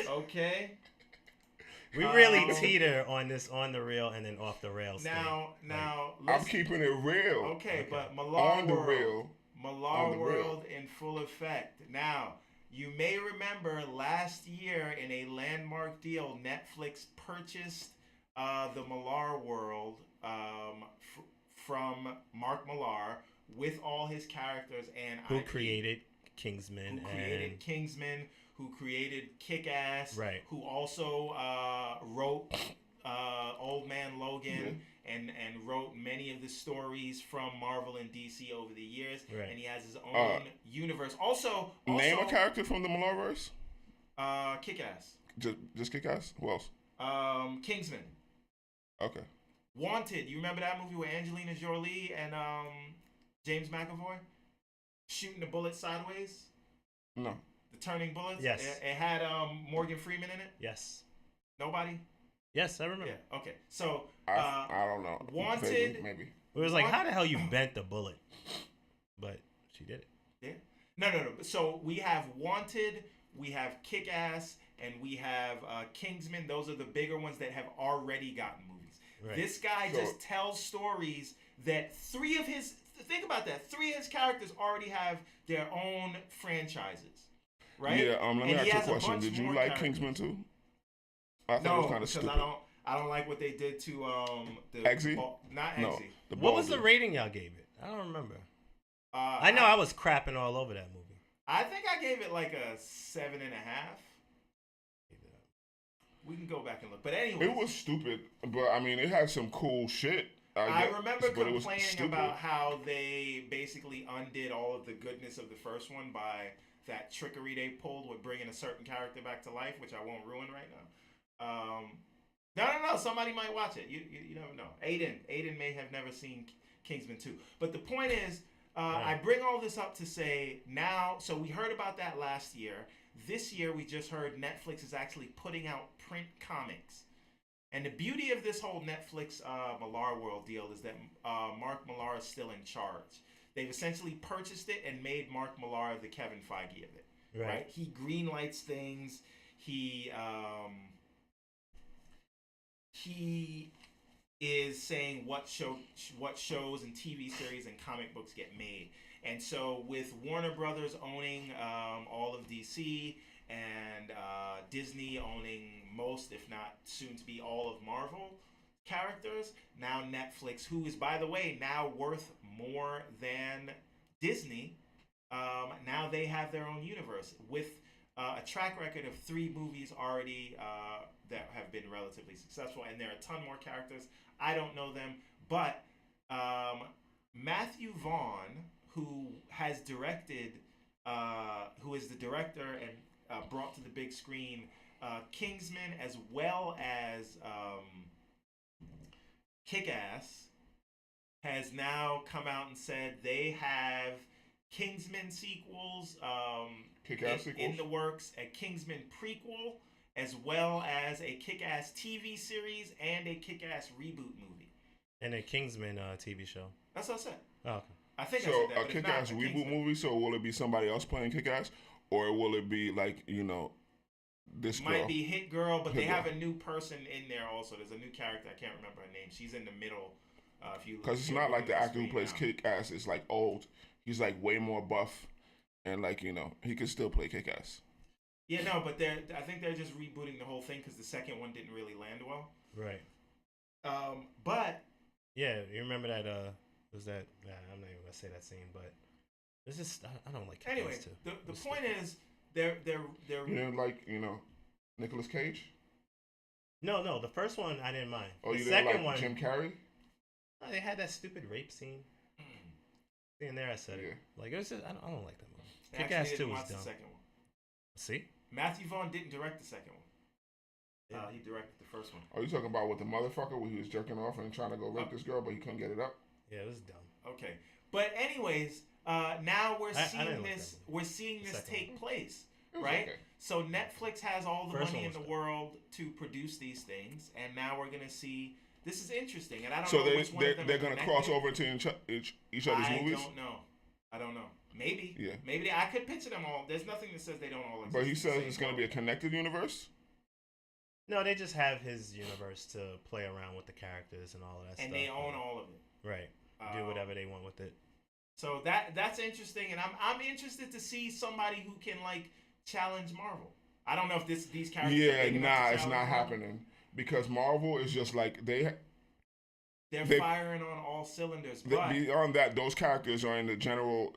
Okay. We really teeter on this on the rail and then off the rails. Now, I'm keeping it real. Okay, but Malar on the World, Malar World in full effect. Now, you may remember last year in a landmark deal, Netflix purchased the Malar World from Mark Millar with all his characters and who IP. created Kingsman. Who created Kingsman, who created Kick-Ass, right? Who also wrote Old Man Logan, and wrote many of the stories from Marvel and DC over the years. Right. And he has his own universe. Also, name a character from the Millarverse. Kick-Ass. Just Kick-Ass? Who else? Kingsman. Okay. Wanted. You remember that movie with Angelina Jolie and James McAvoy shooting the bullets sideways? No. The turning bullets. Yes. It had Morgan Freeman in it. Yes. Nobody. Yes, I remember. Yeah. Okay. So I don't know. Wanted. Vaguely, maybe. It was like, how the hell you bent the bullet? But she did it. Yeah. No. So we have Wanted, we have Kick-Ass, and we have Kingsman. Those are the bigger ones that have already gotten movies. Right. This guy just tells stories that three of his characters already have their own franchises. Right? Yeah, let me ask you a question. Did you like Kingsman too? I thought it was kind of stupid. I don't like what they did to Eggsy? Not No, Eggsy. What was the rating y'all gave it? I don't remember. I know I was crapping all over that movie. I think I gave it like a 7.5. We can go back and look. But anyway, it was stupid, but I mean, it had some cool shit. I remember complaining about how they basically undid all of the goodness of the first one by that trickery they pulled with bringing a certain character back to life, which I won't ruin right now. No. Somebody might watch it. You never know. Aiden may have never seen Kingsman 2. But the point is, I bring all this up to say now, so we heard about that last year. This year, we just heard Netflix is actually putting out print comics. And the beauty of this whole Netflix Millar World deal is that Mark Millar is still in charge. They've essentially purchased it and made Mark Millar the Kevin Feige of it. Right? He greenlights things. He is saying what shows and TV series and comic books get made. And so with Warner Brothers owning all of DC and Disney owning most, if not soon to be all of Marvel characters, now Netflix, who is, by the way, now worth more than Disney, now they have their own universe with a track record of 3 movies already that have been relatively successful, and there are a ton more characters. I don't know them, but Matthew Vaughn, who has directed, who is the director and brought to the big screen Kingsman as well as Kick-Ass, has now come out and said they have Kingsman sequels, Kick-Ass in the works, a Kingsman prequel, as well as a Kick-Ass TV series and a Kick-Ass reboot movie. And a Kingsman TV show. That's what I said. Oh, okay. I think so I said that. A Kick-Ass reboot movie. So will it be somebody else playing Kick-Ass, or will it be like this girl? Might be Hit Girl, but they have a new person in there also. There's a new character. I can't remember her name. She's in the middle. Because it's not like the actor who plays Kick-Ass is like old. He's like way more buff, and like he could still play Kick-Ass. Yeah, no, but I think they're just rebooting the whole thing because the second one didn't really land well. Right. But yeah, you remember that? Was that? Nah, I'm not even gonna say that scene, but this is I don't like Kick-Ass anyway. too. The point is they're You didn't like Nicolas Cage? No, the first one I didn't mind. Oh, the you second didn't like one, Jim Carrey? They had that stupid rape scene. And there I said it. Like it was just, I don't like that movie. Kick-Ass 2 was dumb. The second one. See? Matthew Vaughn didn't direct the second one. He directed the first one. Are you talking about with the motherfucker where he was jerking off and trying to go rape this girl, but he couldn't get it up? Yeah, it was dumb. Okay, but anyways, now we're seeing like this. We're seeing this take place, It was right? okay. So Netflix has all the First money one in was the world to produce these things, and now we're gonna see. This is interesting, and I don't So know which one of them they're are gonna connected. cross over into each other's movies? I don't know. Maybe. Yeah. Maybe I could picture them all. There's nothing that says they don't all exist. But he says it's gonna be a connected universe. No, they just have his universe to play around with the characters and all of that stuff. And they own all of it. Right. Do whatever they want with it. So that's interesting, and I'm interested to see somebody who can like challenge Marvel. I don't know if these characters. Yeah, it's not happening because Marvel is just like they're firing on all cylinders. But beyond that, those characters are in the general,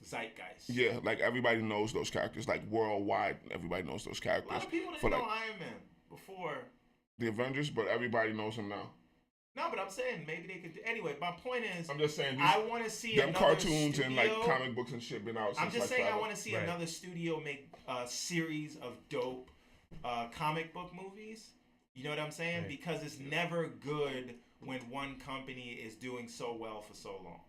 zeitgeist. Yeah, like everybody knows those characters. Like worldwide, everybody knows those A characters. lot of people didn't for know like Iron Man before. the Avengers, but everybody knows him now. No, but I'm saying maybe they could. Anyway, my point is, I'm just saying I want to see them another cartoons studio, and like comic books and shit been out. I'm Since, just like, saying I forever. want to see another studio make a series of dope comic book movies. You know what I'm saying? Right. Because it's never good when one company is doing so well for so long,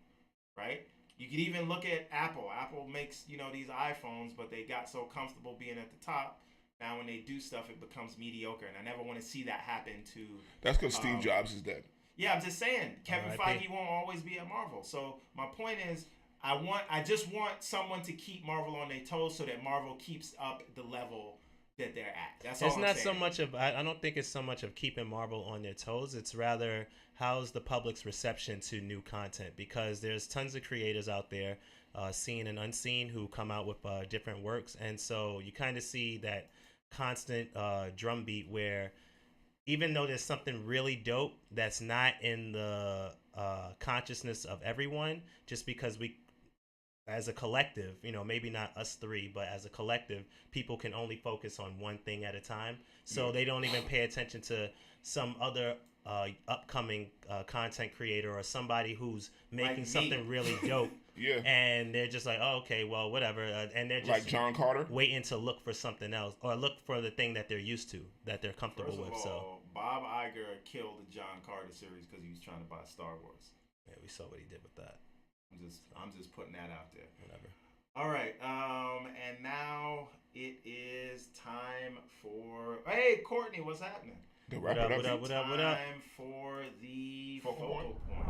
right? You could even look at Apple. Apple makes, these iPhones, but they got so comfortable being at the top. Now when they do stuff, it becomes mediocre, and I never want to see that happen to. That's because Steve Jobs is dead. Yeah, I'm just saying, Kevin Feige won't always be at Marvel. So my point is, I just want someone to keep Marvel on their toes so that Marvel keeps up the level that they're at. That's all I'm saying. It's not so much of, I don't think it's so much of keeping Marvel on their toes. It's rather, how's the public's reception to new content? Because there's tons of creators out there, seen and unseen, who come out with different works. And so you kind of see that constant drumbeat where even though there's something really dope that's not in the consciousness of everyone, just because we, as a collective, maybe not us three, but as a collective, people can only focus on one thing at a time. So they don't even pay attention to some other upcoming content creator or somebody who's making something really dope. Yeah. And they're just like, oh, okay, well, whatever. And they're just like John Carter, waiting to look for something else or look for the thing that they're used to, that they're comfortable with. So Bob Iger killed the John Carter series because he was trying to buy Star Wars. Yeah, we saw what he did with that. I'm just putting that out there. Whatever. All right. And now it is time for. Hey, Courtney, what's happening? What up? Time for the focal point.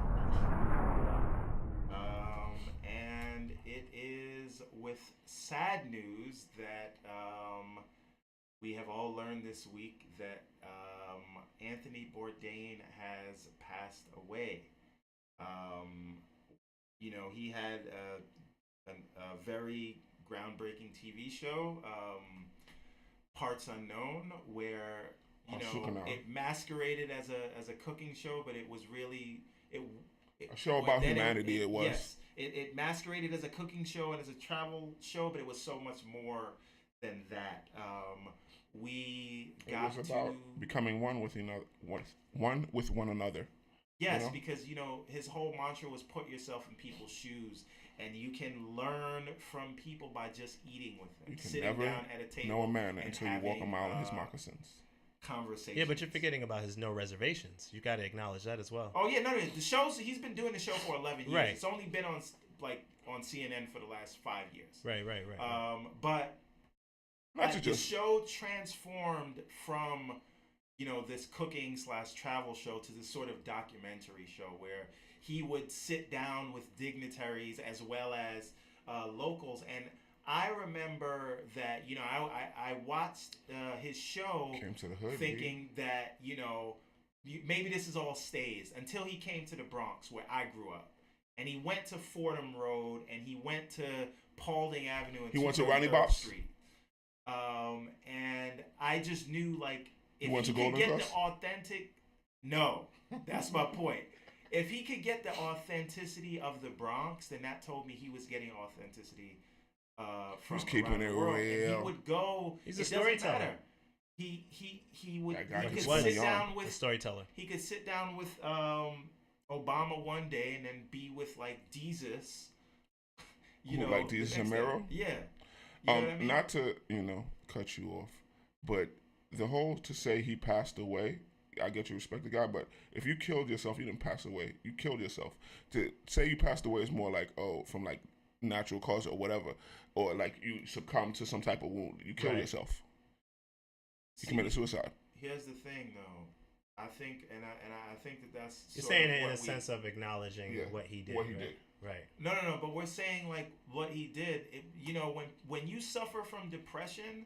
And it is with sad news that we have all learned this week that Anthony Bourdain has passed away. He had a very groundbreaking TV show, Parts Unknown, where it masqueraded as a cooking show, but it was really a show about humanity. It was. Yes, it masqueraded as a cooking show and as a travel show, but it was so much more than that. It was about becoming one with one another. Yes, because his whole mantra was put yourself in people's shoes, and you can learn from people by just eating with them, sitting down at a table. Know a man until you walk a mile in his moccasins. Conversation. Yeah, but you're forgetting about his no reservations. You got to acknowledge that as well. Oh yeah, no, the shows he's been doing the show for 11 years. Right. It's only been on CNN for the last 5 years. Right. But the show transformed from this cooking / travel show to this sort of documentary show where he would sit down with dignitaries as well as locals. And I remember that, I watched his show Came to the hood, thinking that, maybe this is all stays until he came to the Bronx where I grew up. And he went to Fordham Road and he went to Paulding Avenue and he went to Ronnie Bob's Street. And I just knew, like, if he could get the authentic, no, that's my point. If he could get the authenticity of the Bronx, then that told me he was getting authenticity from He's keeping it real. And he would go. He's a storyteller. He would. He could sit down with a storyteller. He could sit down with Obama one day and then be with like Jesus. Like Jesus and Mero. Yeah. You know what I mean? Not to cut you off, but the whole to say he passed away, I get you respect the guy, but if you killed yourself, you didn't pass away. You killed yourself. To say you passed away is more like, from like natural cause or whatever, or like you succumbed to some type of wound. You killed yourself. You committed suicide. Here's the thing, though. I think, and I think that's. You're saying it in a sense of acknowledging what he did. What he did. Right. No. But we're saying like what he did. When you suffer from depression,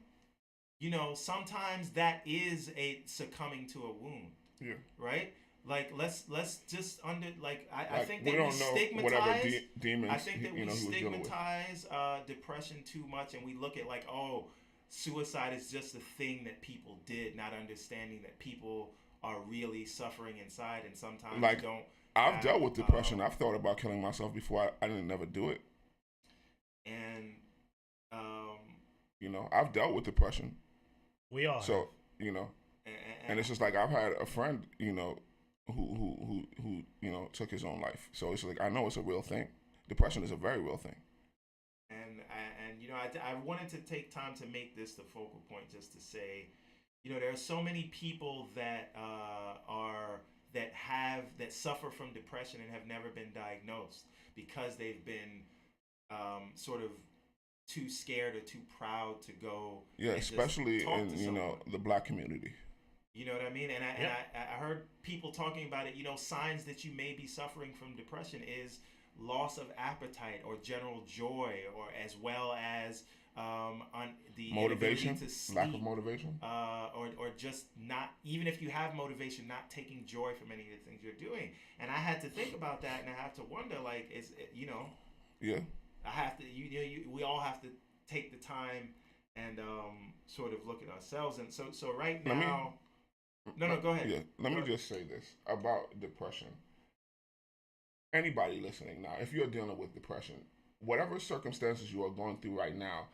sometimes that is a succumbing to a wound. Yeah. Right. Like let's just I think we that don't we know stigmatize. whatever demons. I think that we stigmatize depression too much, and we look at like, oh, suicide is just a thing that people did, not understanding that people are really suffering inside, and sometimes don't. I've dealt with depression. I've thought about killing myself before. I didn't never do it. You know, I've dealt with depression. We all. So, you know, and it's just like I've had a friend, you know, who you know took his own life. So it's like I know it's a real thing. Depression is a very real thing. And you know, I wanted to take time to make this the focal point, just to say, you know, there are so many people that that suffer from depression and have never been diagnosed because they've been sort of too scared or too proud to go. Yeah, especially in you know the Black community. You know what I mean? And I heard people talking about it. You know, signs that you may be suffering from depression is loss of appetite or general joy, or as well as on the motivation, to sleep, lack of motivation, or just not, even if you have motivation, not taking joy from any of the things you're doing. And I had to think about that, and I have to wonder, like, is it, you know, yeah, I have to, we all have to take the time and sort of look at ourselves. And so right now, no, go ahead. Yeah, let me just say this about depression. Anybody listening now, if you're dealing with depression, whatever circumstances you are going through right now,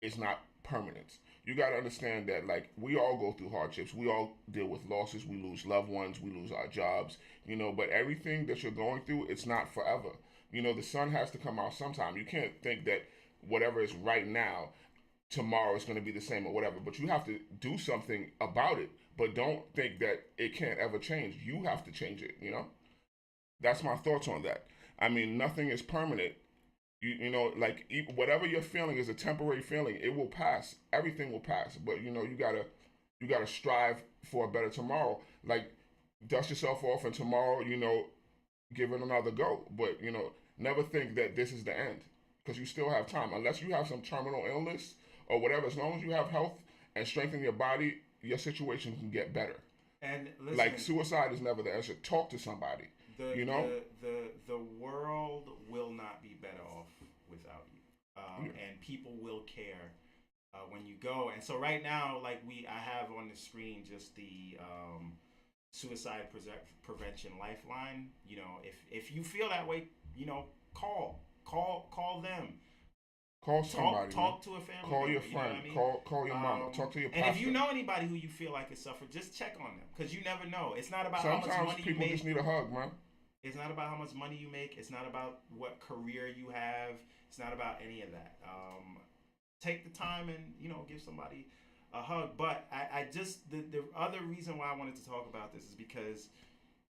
it's not permanent. You got to understand that, like, we all go through hardships. We all deal with losses. We lose loved ones. We lose our jobs, you know, but everything that you're going through, it's not forever. You know, the sun has to come out sometime. You can't think that whatever is right now, tomorrow is going to be the same or whatever, but you have to do something about it. But don't think that it can't ever change. You have to change it, you know? That's my thoughts on that. I mean, nothing is permanent. You know, like whatever you're feeling is a temporary feeling. It will pass. Everything will pass. But you know, you gotta strive for a better tomorrow. Like, dust yourself off, and tomorrow, you know, give it another go. But you know, never think that this is the end, because you still have time. Unless you have some terminal illness or whatever. As long as you have health and strength in your body, your situation can get better. And listen, like, suicide is never the answer. Talk to somebody. You know, the world will not be better off without you, and people will care when you go. And so right now, like I have on the screen just the suicide prevention lifeline. You know, if you feel that way, you know, call them. Call somebody. Talk to a family. Call your friend. You know what I mean? Call your mom. Talk to your pastor. And if you know anybody who you feel like has suffered, just check on them, because you never know. It's not about sometimes how much money you make. People just need a hug, man. It's not about how much money you make. It's not about what career you have. It's not about any of that. Take the time and, you know, give somebody a hug. But I just, the other reason why I wanted to talk about this is because,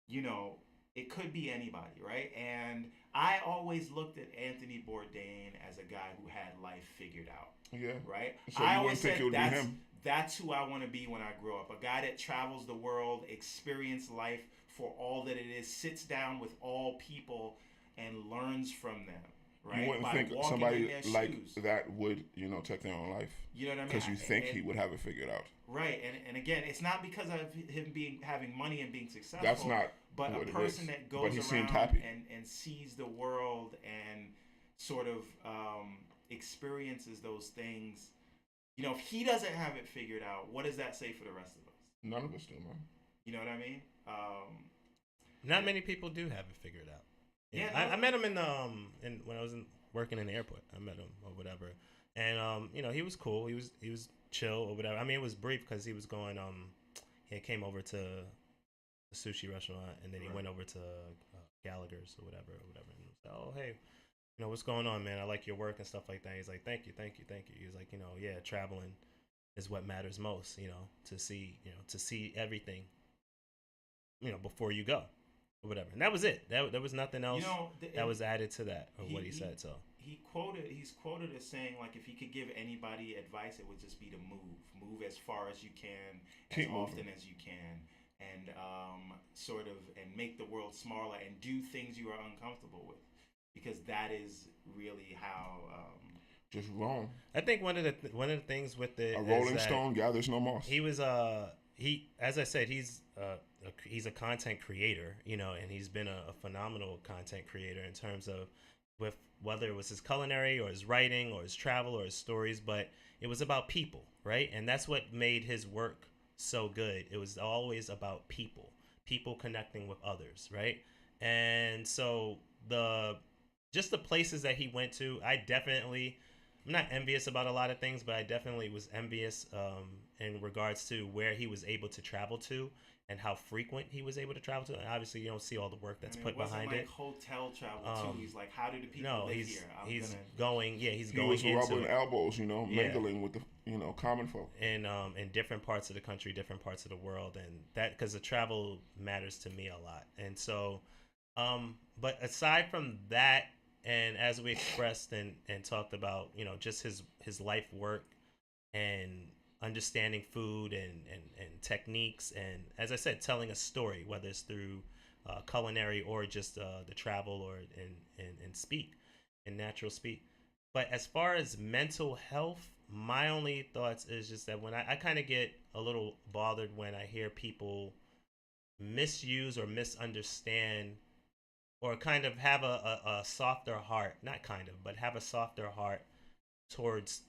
you know, it could be anybody, right? And I always looked at Anthony Bourdain as a guy who had life figured out. Yeah. Right? So I always think it would be him. That's who I want to be when I grow up. A guy that travels the world, experiences life for all that it is, sits down with all people and learns from them. Right? You wouldn't think somebody like that would, you know, take their own life. You know what I mean? Because you think he would have it figured out. Right. And again, it's not because of him having money and being successful. That's not but what a person that goes around and sees the world and sort of experiences those things. You know, if he doesn't have it figured out, what does that say for the rest of us? None of us do, man. You know what I mean? Not many people do have it figured out. Yeah, no. I met him in when I was working in the airport. I met him or whatever, and you know, he was cool. He was chill or whatever. I mean, it was brief because he was going. He came over to a sushi restaurant, and then he went over to Gallagher's or whatever. And he was like, "Oh, hey, you know, what's going on, man? I like your work and stuff like that." He's like, "Thank you." He's like, you know, yeah, traveling is what matters most. You know, to see everything. You know, before you go. Or whatever, and that was it. There was nothing else that was added to that or what he said. So he's quoted as saying, like, if he could give anybody advice, it would just be to move as far as you can, as often as you can, and sort of and make the world smaller and do things you are uncomfortable with, because that is really how. Just wrong. I think one of the things with the Rolling Stone gathers no moss. He was as I said, he's a content creator, you know, and he's been a phenomenal content creator in terms of with whether it was his culinary or his writing or his travel or his stories, but it was about people, right? And that's what made his work so good. It was always about people connecting with others, right? And so the places that he went to, I definitely I'm not envious about a lot of things, but I definitely was envious in regards to where he was able to travel to and how frequent he was able to travel to. And obviously, you don't see all the work that's put behind it. Hotel travel too. He's like, how do the people live here? He's going. Yeah, he's he going was into rubbing elbows, mingling with the common folk. And in different parts of the country, different parts of the world, and that because the travel matters to me a lot. And so, but aside from that, and as we expressed and talked about, just his life work and understanding food and techniques, and as I said, telling a story, whether it's through culinary or just the travel or in speak, in natural speak. But as far as mental health, my only thoughts is just that when I kind of get a little bothered when I hear people misuse or misunderstand or kind of have a softer heart, not kind of, but have a softer heart towards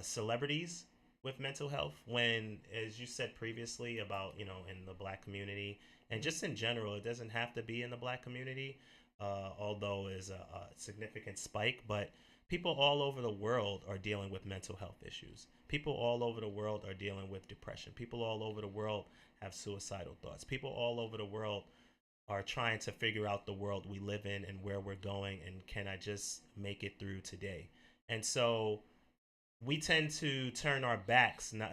celebrities with mental health when, as you said previously about, in the Black community and just in general, it doesn't have to be in the Black community, although is a significant spike, but people all over the world are dealing with mental health issues. People all over the world are dealing with depression. People all over the world have suicidal thoughts. People all over the world are trying to figure out the world we live in and where we're going and can I just make it through today. And so we tend to turn our backs, not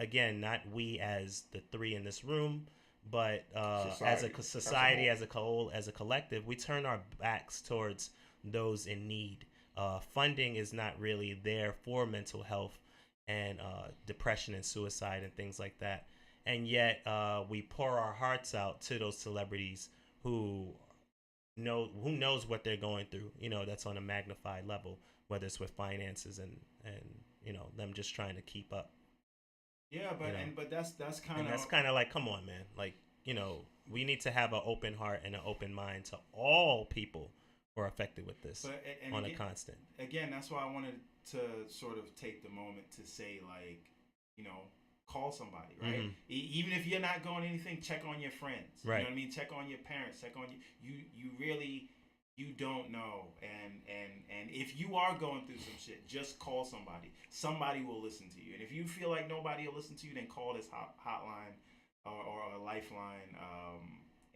we as the three in this room, but as a society, as a collective, we turn our backs towards those in need. Funding is not really there for mental health and depression and suicide and things like that. And yet we pour our hearts out to those celebrities who knows what they're going through, that's on a magnified level, whether it's with finances and them just trying to keep up. Yeah, but that's kind of like, come on, man. Like, we need to have an open heart and an open mind to all people who are affected with this on a constant. Again, that's why I wanted to sort of take the moment to say, like, call somebody, right? Mm-hmm. Even if you're not going anything, check on your friends. Right. You know what I mean? Check on your parents. Check on you really, you don't know. And if you are going through some shit, just call somebody. Somebody will listen to you. And if you feel like nobody will listen to you, then call this hotline or a lifeline.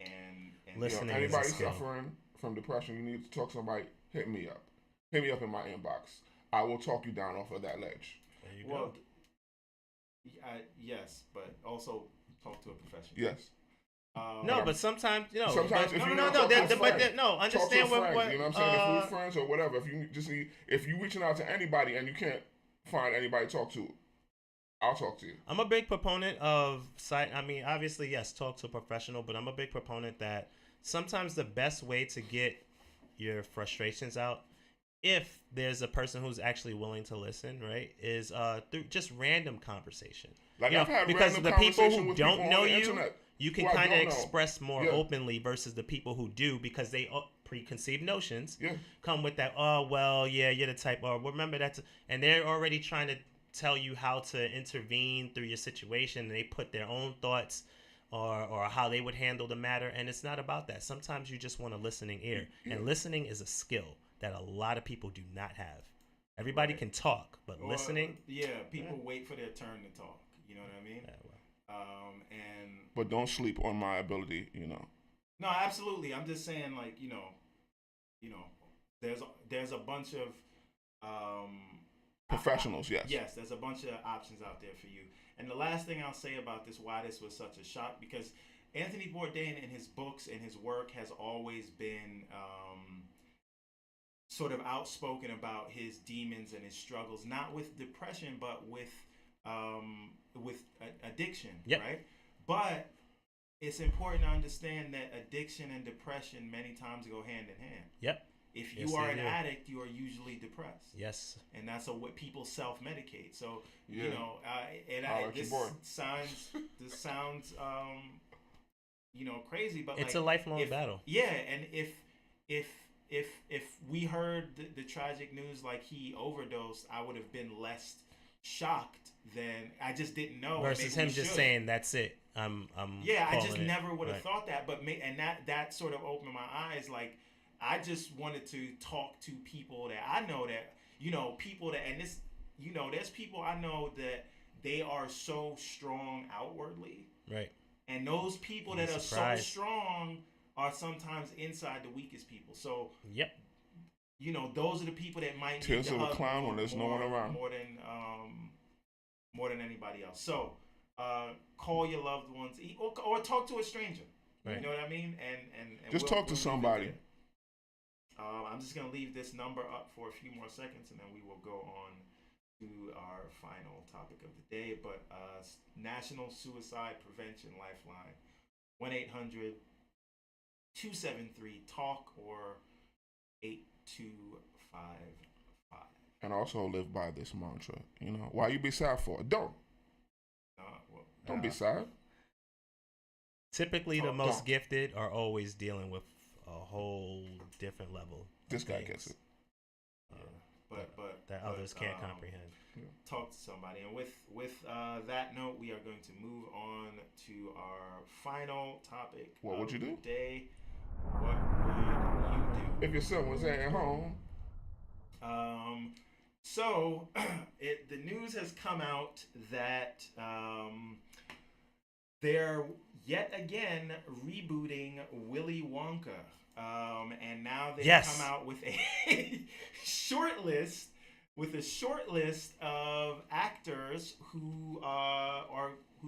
And listening. Anybody suffering from depression, you need to talk to somebody. Hit me up. Hit me up in my inbox. I will talk you down off of that ledge. There you go. Yes, but also talk to a professional. Yes. No, but sometimes Sometimes if understand what you know what I'm saying? If we're friends or whatever, if you reaching out to anybody and you can't find anybody to talk to, I'll talk to you. I'm a big proponent of obviously yes, talk to a professional, but I'm a big proponent that sometimes the best way to get your frustrations out, if there's a person who's actually willing to listen, right, is through just random conversation. Like I've had because random the people who with don't people know on the you, internet you can kind of express more openly versus the people who do, because they preconceived notions come with that. Oh well, yeah, you're the type. Or remember that, and they're already trying to tell you how to intervene through your situation. And they put their own thoughts or how they would handle the matter, and it's not about that. Sometimes you just want a listening ear, and listening is a skill that a lot of people do not have. Everybody can talk, but listening... people wait for their turn to talk. You know what I mean? But don't sleep on my ability, No, absolutely. I'm just saying, like, there's a bunch of... professionals, yes. Yes, there's a bunch of options out there for you. And the last thing I'll say about this, why this was such a shock, because Anthony Bourdain in his books and his work has always been... sort of outspoken about his demons and his struggles, not with depression, but with addiction, right? But it's important to understand that addiction and depression many times go hand in hand. Yep. If you are an addict, you are usually depressed. Yes. And that's what people self-medicate. So, this sounds crazy, but it's a lifelong battle. Yeah, and if we heard the tragic news, like he overdosed, I would have been less shocked than I just didn't know. Versus him just saying, "That's it." I just never would have thought that. But that sort of opened my eyes. Like, I just wanted to talk to people that I know that people that, and this there's people I know that they are so strong outwardly. Right. And those people that are so strong are sometimes inside the weakest people. So, yep. Those are the people that might need to hug a clown when there's no one around. More than anybody else. So, call your loved ones or talk to a stranger. Right. You know what I mean? And just talk to somebody. I'm just going to leave this number up for a few more seconds, and then we will go on to our final topic of the day. But National Suicide Prevention Lifeline, 1-800-273-TALK or 8255. And also live by this mantra. Why you be sad for? Don't be sad. Typically, the most gifted are always dealing with a whole different level. This guy gets it. But that others can't comprehend. Talk to somebody. And with that note, we are going to move on to our final topic. What would you do? Today, what would you do if your son was at home? So the news has come out that they're yet again rebooting Willy Wonka. And now they've come out with a short list of actors who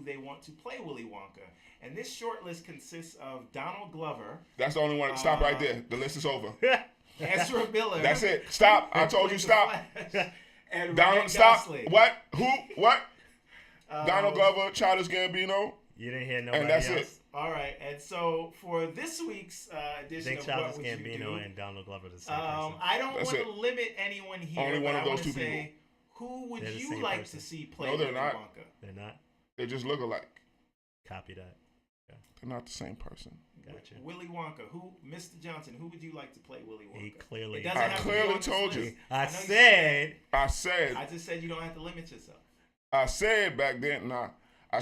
they want to play Willy Wonka. And this short list consists of Donald Glover. That's the only one. Stop right there. The list is over. Ezra Miller. That's it. Stop. I told you stop. And Donald, stop. What? Who? What? Donald Glover, Childish Gambino. You didn't hear nobody and that's else? It. All right, and so for this week's edition of What Would Gambino You Do? and Donald Glover the same person. I don't want to limit anyone here. Only one of those two people. Who would you like to see play Willy Wonka? They're not. They just look alike. Copy that. Okay. They're not the same person. Gotcha. Willy Wonka. Mr. Johnson, who would you like to play Willy Wonka? He clearly. I clearly told you. I said. I just said you don't have to limit yourself. I said back then.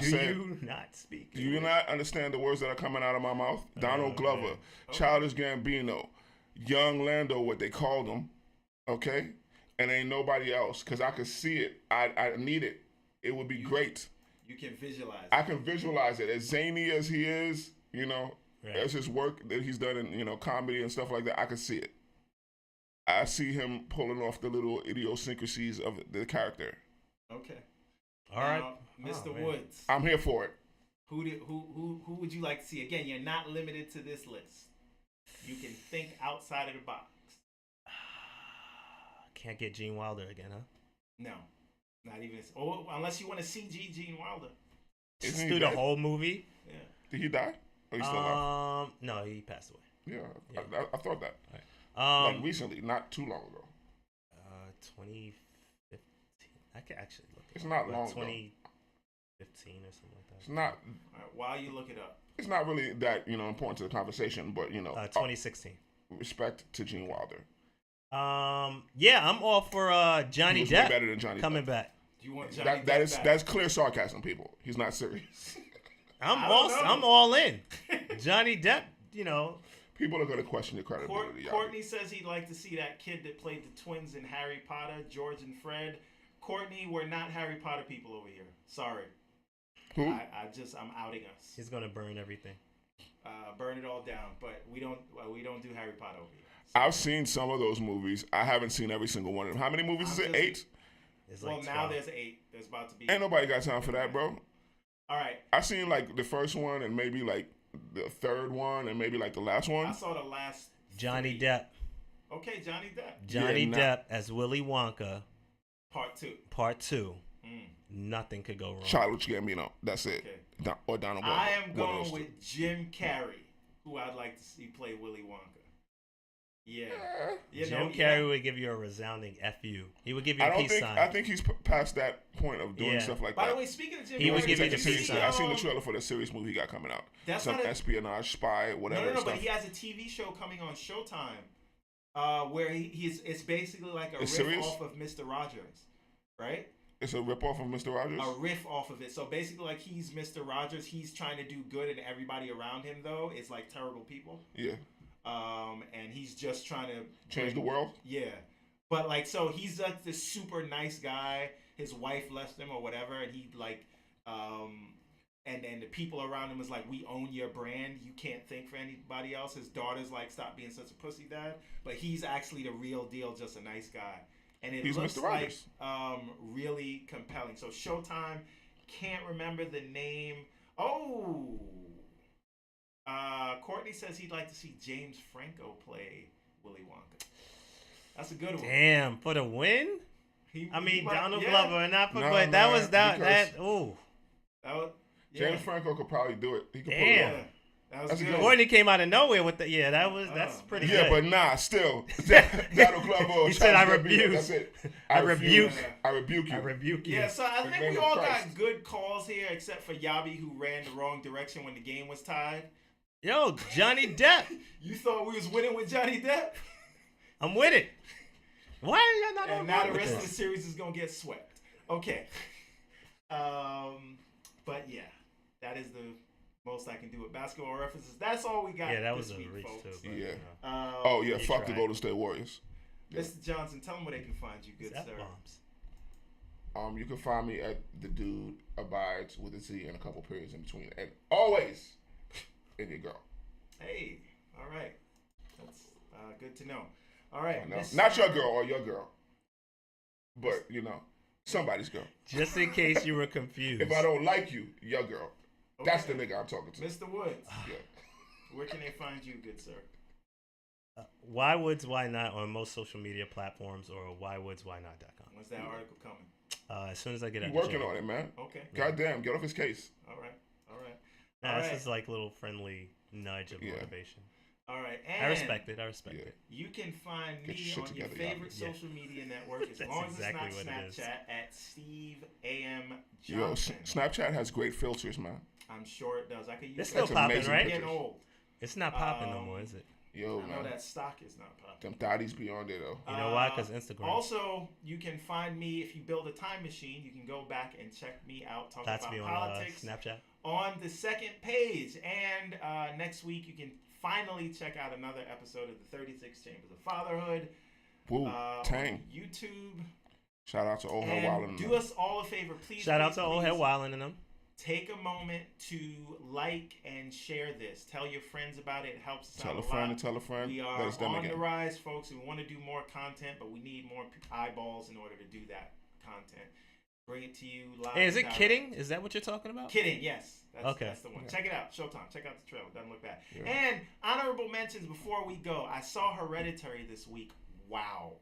Do you not speak? Do you not understand the words that are coming out of my mouth? Donald Glover, Childish Gambino, Young Lando, what they called him, okay? And ain't nobody else, because I could see it. I need it. It would be great. You can visualize it. I can visualize it. As zany as he is, as his work that he's done in, comedy and stuff like that, I can see it. I see him pulling off the little idiosyncrasies of the character. Okay. All right. Mr. Woods. I'm here for it. Who would you like to see? Again, you're not limited to this list. You can think outside of the box. Can't get Gene Wilder again, huh? No. Not even. Unless you want to CG Gene Wilder. Just do the whole movie? Yeah. Did he die? Or he still alive? No, he passed away. Yeah. I thought that. Right. Like recently, not too long ago. 2015. I can actually look it up. It's not long 2015 or something like that. It's not. All right, while you look it up. It's not really that, important to the conversation, but, 2016. Respect to Gene Wilder. Yeah, I'm all for Johnny Depp way better than Johnny coming Depp. Do you want Johnny Depp back? That's clear sarcasm, people. He's not serious. I'm all in. Johnny Depp, People are going to question your credibility. Courtney says he'd like to see that kid that played the twins in Harry Potter, George and Fred. Courtney, we're not Harry Potter people over here. Sorry. Who? I'm outing us. He's gonna burn everything. Burn it all down, but we don't do Harry Potter over here. So. I've seen some of those movies. I haven't seen every single one of them. How many movies is it? 8? Now there's 8. There's about to be. Ain't nobody got time for that, bro. All right. I seen like the first one and maybe like the third one and maybe like the last one. I saw the last. Johnny 3. Depp. Okay, Johnny Depp. Johnny Depp as Willy Wonka. Part 2. Nothing could go wrong. Childish Gambino. That's it. Okay. Or Donald Glover. I am going with Jim Carrey, who I'd like to see play Willy Wonka. Yeah. Jim Carrey would give you a resounding FU. He would give you a peace sign. I think he's past that point of doing stuff like that. By the way, speaking of Jim Carrey, he would give you the peace sign. I seen the trailer for the series movie he got coming out. That's some espionage spy, whatever. No, but he has a TV show coming on Showtime, where it's basically like a riff off of Mr. Rogers, right? It's a rip off of Mr. Rogers? A riff off of it. So basically, like, he's Mr. Rogers. He's trying to do good, and everybody around him, though, is like terrible people. Yeah. And he's just trying to change the world. Yeah. But like, so he's like this super nice guy. His wife left him or whatever, and he like, and then the people around him is like, we own your brand. You can't think for anybody else. His daughter's like, stop being such a pussy, dad. But he's actually the real deal, just a nice guy. And it looks Mr. like Rogers. really compelling. So Showtime, can't remember the name. Oh, Courtney says he'd like to see James Franco play Willy Wonka. That's a good one. Damn, for the win? Donald Glover and not for, No, but man, that was that. because- That was, yeah. James Franco could probably do it. He could Damn. pull it Yeah, off. that was That's a good. good Courtney came out of nowhere with the that's pretty good. Yeah, but nah, still. Donald Glover or He said, "I Childish Gambino, rebuke. That's it. I refuse. rebuke. I rebuke you. I rebuke you. Yeah, so I In the think name we of all Christ. got good calls here, except for Yabi, who ran the wrong direction when the game was tied. Yo, Johnny Depp. You thought we was winning with Johnny Depp? I'm with it. Why are y'all not on And now board the with rest of this? the series is gonna get swept. Okay. But yeah, that is the most I can do with basketball references. That's all we got. Yeah, that was this a week, reach folks. too. But, Yeah. you know. Oh, yeah, You fuck the tried. Golden State Warriors. Yeah. Mr. Johnson, tell them where they can find you, good sir. F-bombs. You can find me at The Dude Abides with a Z and a couple periods in between. And always in your girl. Hey, all right. That's good to know. All right. No, Mr. not your girl or your girl. But, somebody's girl. Just in case you were confused. If I don't like you, your girl. That's the Okay. nigga I'm talking to. Mr. Woods, Yeah. where can they find you, good sir? Why Woods, Why Not on most social media platforms or whywoodswhynot.com. When's that article coming? As soon as I get You out working the gym. on it, man. Okay. Goddamn, get off his case. All right. Nah, All this right. is like a little friendly nudge of Yeah. motivation. All right. And I respect it. I respect Yeah. it. You can find Get me your shit on your together, y'all. favorite Yeah. social media network, as That's long as exactly it's what not it is. Snapchat, at Steve A.M. Yo, Johnson. Snapchat has great filters, man. I'm sure it does. I could use It's it. still That's popping, amazing right? Getting pictures. old. It's not popping no more, is it? Yo, I know man. that stock is not popping. Them thotties be on there, though. You know why? Because Instagram. Also, you can find me if you build a time machine. You can go back and check me out talking That's about me on politics Snapchat. on the second page. And next week, you can finally check out another episode of the 36 Chambers of Fatherhood. Woo, On Tang. YouTube. Shout out to Old Hell Wildin'. And do us all a favor, please. Shout out please, to Old Head please. Wildin' and them. Take a moment to like and share this. Tell your friends about it. It helps us Tell out a a friend lot. and tell a friend. We Let are us them on the again. rise, folks. We want to do more content, but we need more eyeballs in order to do that content. Bring it to you live. Hey, is it direct. Kidding? Is that what you're talking about? Kidding, yes. Okay. That's the one. Yeah. Check it out. Showtime. Check out the trailer. Doesn't look bad. Yeah. And honorable mentions before we go. I saw Hereditary this week. Wow.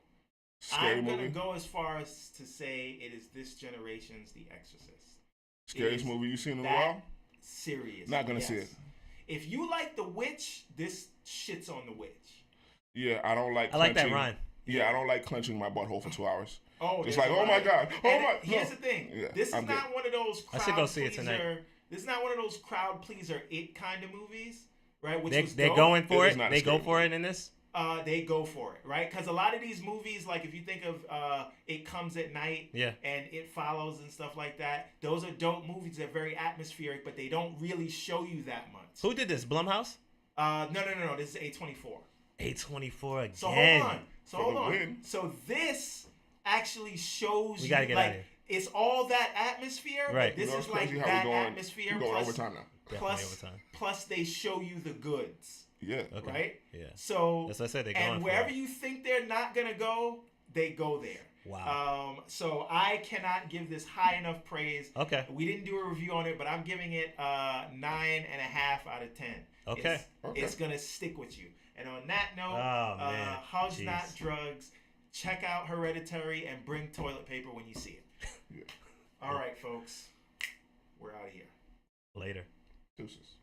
Scary I'm going to movie. go as far as to say it is this generation's The Exorcist. Scariest is movie you've seen in a that while. Serious. Not gonna yes. see it. If you like The Witch, this shits on The Witch. Yeah, I don't like. I like that clenching- rhyme. Yeah, I don't like clenching my butthole for 2 hours. Oh, It's there's like, a oh my lot. God, oh And my. Here's no. the thing. Yeah, This is I'm not good. one of those I crowd should go see it pleaser. tonight. This is not one of those crowd pleaser it kind of movies, right? Which was They're dope. going for It is it. not a They go scary for movie. it in this. They go for it, right? Because a lot of these movies, like if you think of It Comes at Night, Yeah. and It Follows and stuff like that, those are dope movies. They're very atmospheric, but they don't really show you that much. Who did this? Blumhouse? No. This is A24. A24 again. So hold on. For the win. So this actually shows We gotta you get like outta here. it's all that atmosphere. Right. But this You know, is it's like crazy how that we going, atmosphere we going plus, overtime now. Definitely overtime. plus they show you the goods, Yeah. Okay. right? Yeah. So That's what I said. They're going and for wherever it. you think they're not gonna go, they go there. Wow. So I cannot give this high enough praise. Okay. We didn't do a review on it, but I'm giving it 9.5 out of 10. Okay. It's gonna stick with you. And on that note, Oh, man. hugs Jeez. not drugs. Check out Hereditary and bring toilet paper when you see it. Yeah. All right, folks, we're out of here. Later. Deuces.